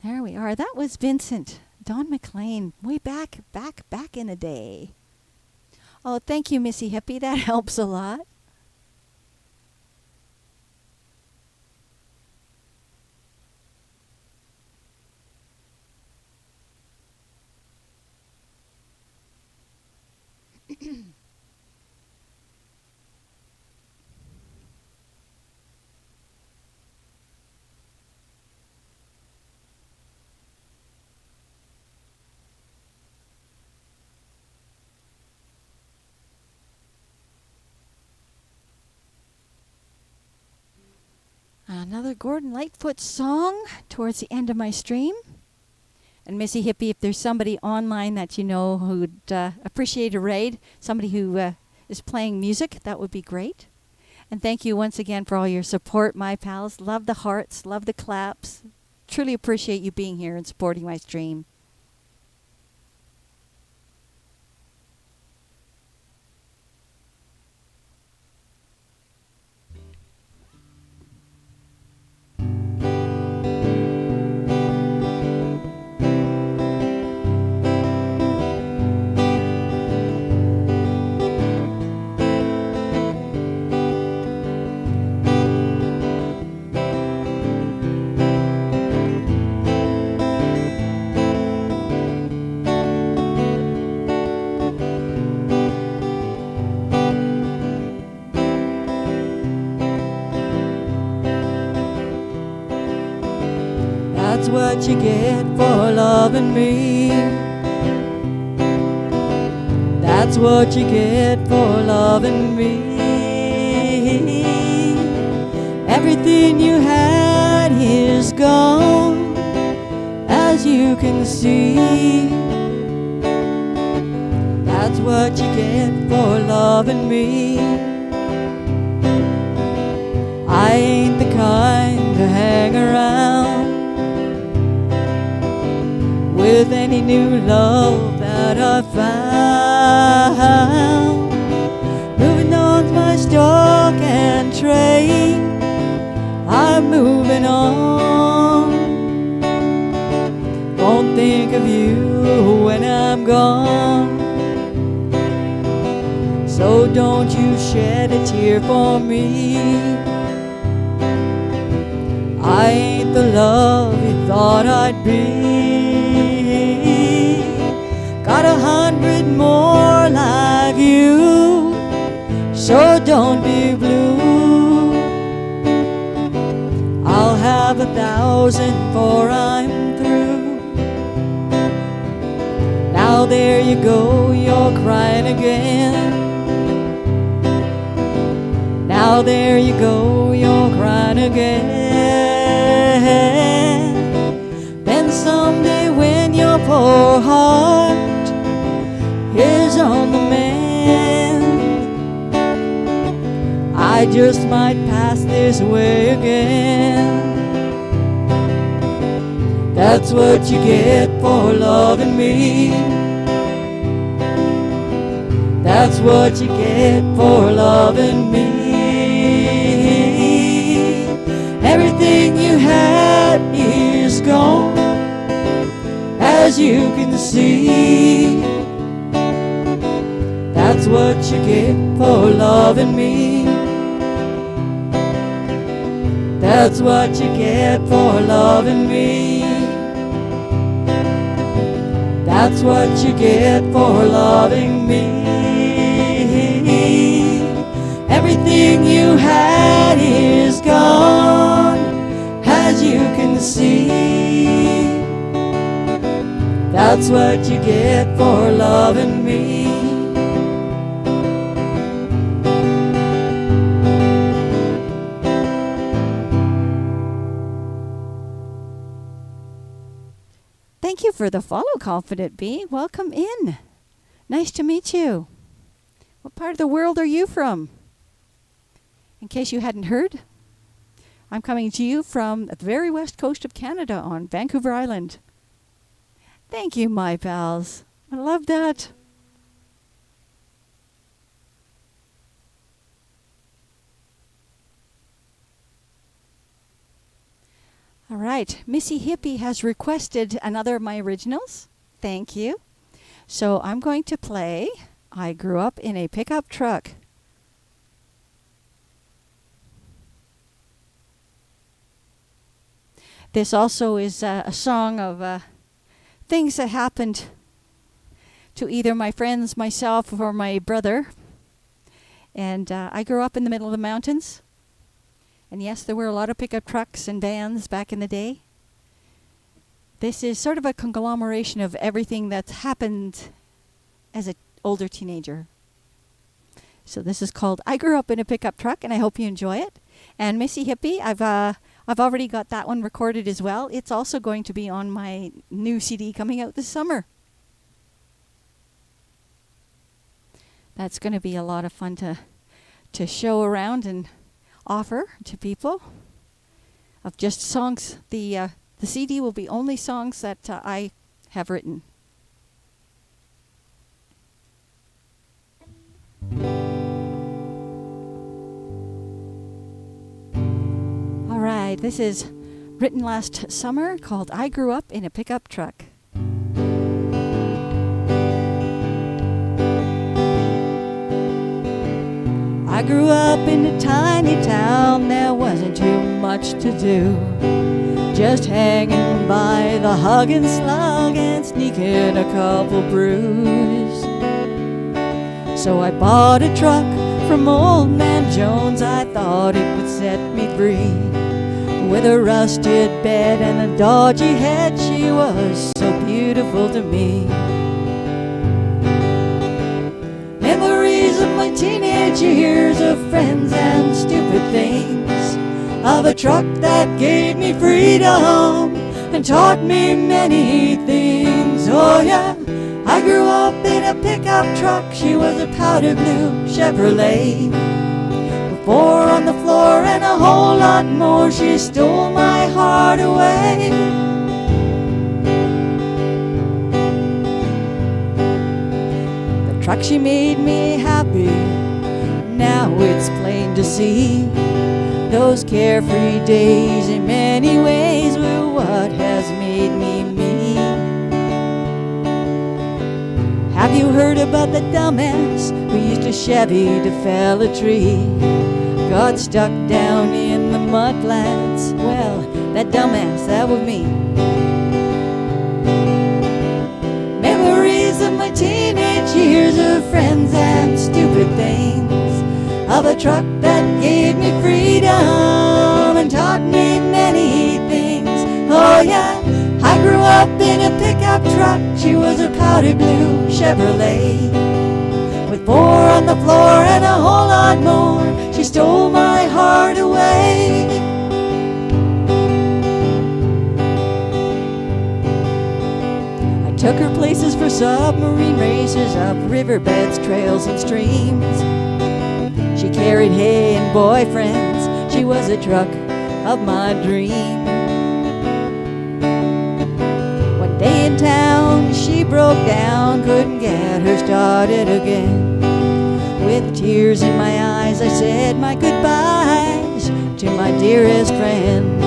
There we are. That was Vincent, Don McLean, way back in the day. Oh, thank you, Missy Hippie. That helps a lot. Another Gordon Lightfoot song towards the end of my stream. And Missy Hippie, if there's somebody online that you know who'd appreciate a raid, somebody who is playing music, that would be great. And thank you once again for all your support, my pals. Love the hearts, love the claps. Truly appreciate you being here and supporting my stream. That's what you get for loving me. That's what you get for loving me. Everything you had is gone, as you can see. That's what you get for loving me. I ain't the kind to hang around with any new love that I found. Moving on's my train, I'm moving on. Won't think of you when I'm gone. So don't you shed a tear for me. I ain't the love you thought I'd be. Got 100 more like you, so don't be blue. I'll have 1,000 before I'm through. Now there you go, you're crying again. Now there you go, you're crying again. Then someday when your poor heart is on the mend, I just might pass this way again. That's what you get for loving me. That's what you get for loving me. Everything you had is gone, as you can see. That's what you get for loving me. That's what you get for loving me. That's what you get for loving me. Everything you had is gone, as you can see. That's what you get for loving me. Thank you for the follow, Confident Bee. Welcome in. Nice to meet you. What part of the world are you from? In case you hadn't heard, I'm coming to you from the very west coast of Canada on Vancouver Island. Thank you, my pals. I love that. All right, Missy Hippie has requested another of my originals. Thank you. So I'm going to play I Grew Up in a Pickup Truck. This also is a song of things that happened to either my friends, myself, or my brother. And I grew up in the middle of the mountains. And yes, there were a lot of pickup trucks and vans back in the day. This is sort of a conglomeration of everything that's happened as an older teenager. So this is called I Grew Up in a Pickup Truck, and I hope you enjoy it. And Missy Hippie, I've already got that one recorded as well. It's also going to be on my new CD coming out this summer. That's going to be a lot of fun to show around and offer to people of just songs. The CD will be only songs that I have written. All right, this is written last summer called I Grew Up in a Pickup Truck. I grew up in a tiny town, there wasn't too much to do. Just hanging by the hug and slug and sneaking a couple brews. So I bought a truck from Old Man Jones, I thought it would set me free. With a rusted bed and a dodgy head, she was so beautiful to me. Memories of my teenage years, of friends and stupid things, of a truck that gave me freedom and taught me many things. Oh yeah, I grew up in a pickup truck. She was a powder blue Chevrolet. With 4 on the floor and a whole lot more, she stole my heart away. Truck, she made me happy, now it's plain to see those carefree days in many ways were what has made me me. Have you heard about the dumbass who used a Chevy to fell a tree? Got stuck down in the mud flats. Well, that dumbass, that was me. Memories of my teenage years of friends and stupid things, of a truck that gave me freedom and taught me many things. Oh yeah, I grew up in a pickup truck. She was a powder blue Chevrolet with 4 on the floor and a whole lot more. She stole my heart away. I took her places for submarine races up riverbeds, trails, and streams. She carried hay and boyfriends. She was a truck of my dream. One day in town she broke down, couldn't get her started again. With tears in my eyes I said my goodbyes to my dearest friend.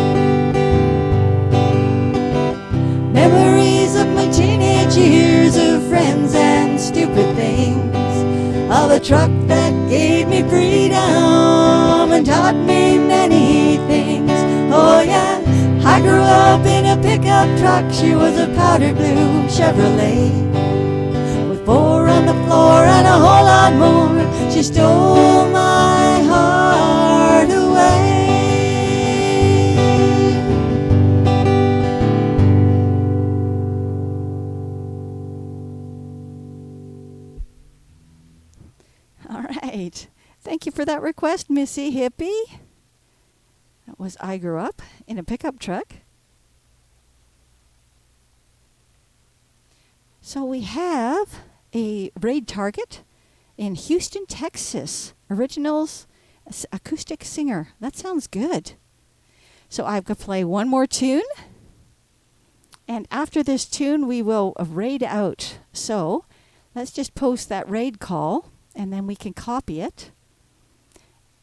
Memories of my teenage years of friends and stupid things, of a truck that gave me freedom and taught me many things. Oh yeah, I grew up in a pickup truck. She was a powder blue Chevrolet with 4 on the floor and a whole lot more. She stole my heart away. All right. Thank you for that request, Missy Hippie. That was I Grew Up in a Pickup Truck. So we have a raid target in Houston, Texas. Originals acoustic singer. That sounds good. So I've got to play one more tune. And after this tune, we will raid out. So let's just post that raid call, and then we can copy it.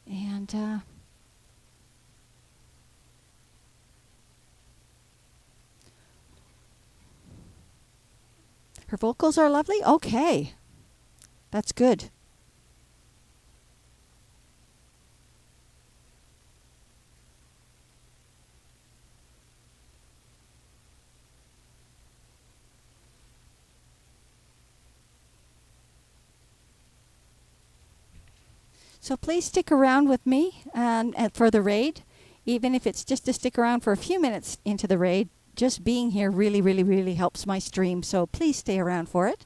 And her vocals are lovely? Okay. That's good. So please stick around with me and for the raid, even if it's just to stick around for a few minutes into the raid. Just being here really, really, really helps my stream, so please stay around for it.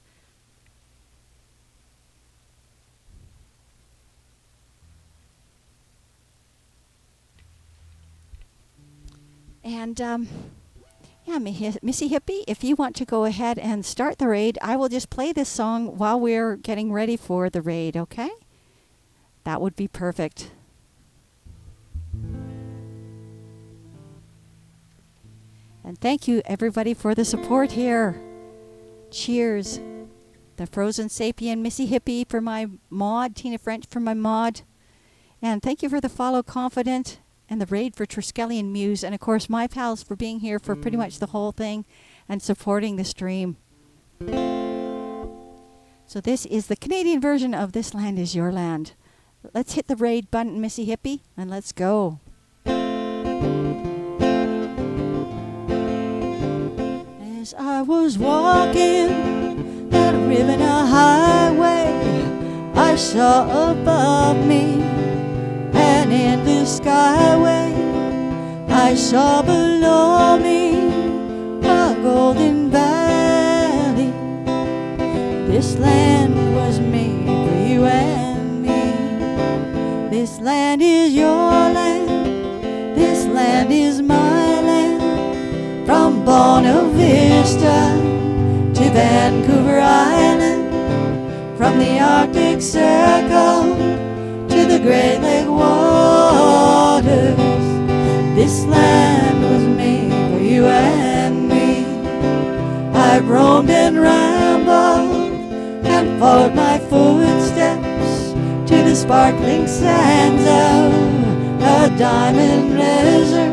And yeah, Missy Hippie, if you want to go ahead and start the raid, I will just play this song while we're getting ready for the raid, okay? That would be perfect. And thank you, everybody, for the support here. Cheers. The Frozen Sapien, Missy Hippie for my mod, Tina French for my mod. And thank you for the Follow Confident and the raid for Triskelion Muse. And, of course, my pals for being here for pretty much the whole thing and supporting the stream. So this is the Canadian version of This Land Is Your Land. Let's hit the raid button, Missy Hippie, and let's go. As I was walking that Rivenna highway, I saw above me an endless skyway. I saw below me a golden valley. This land was made for you and me. This land is your land. This land is my land. From Buena Vista to Vancouver Island, from the Arctic Circle to the Great Lake waters, this land was made for you and me. I've roamed and rambled and followed my footsteps to the sparkling sands of a diamond desert.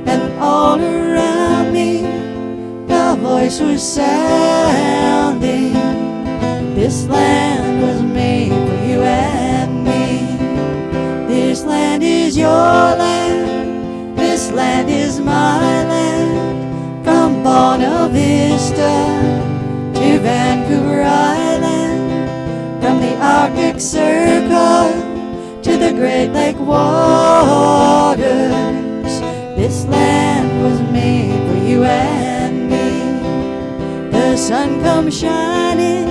And all around me a voice was sounding, this land was made for you and me. This land is your land, this land is my land. From Buena Vista to Vancouver Island, from the Arctic Circle to the Great Lake waters, this land was made for you and me. The sun comes shining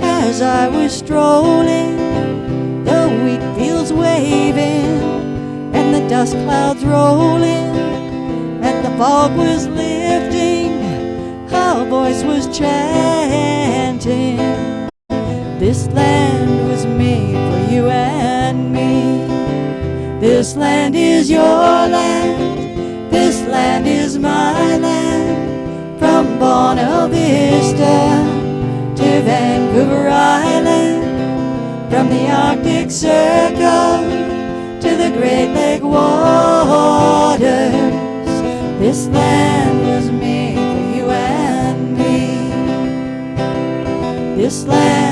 as I was strolling, the wheat fields waving and the dust clouds rolling, and the fog was lifting, a voice was chanting, this land was made for you and me. This land is your land, this land is my land. From Buena Vista to Vancouver Island, from the Arctic Circle to the Great Lake waters, this land was made for you and me. This land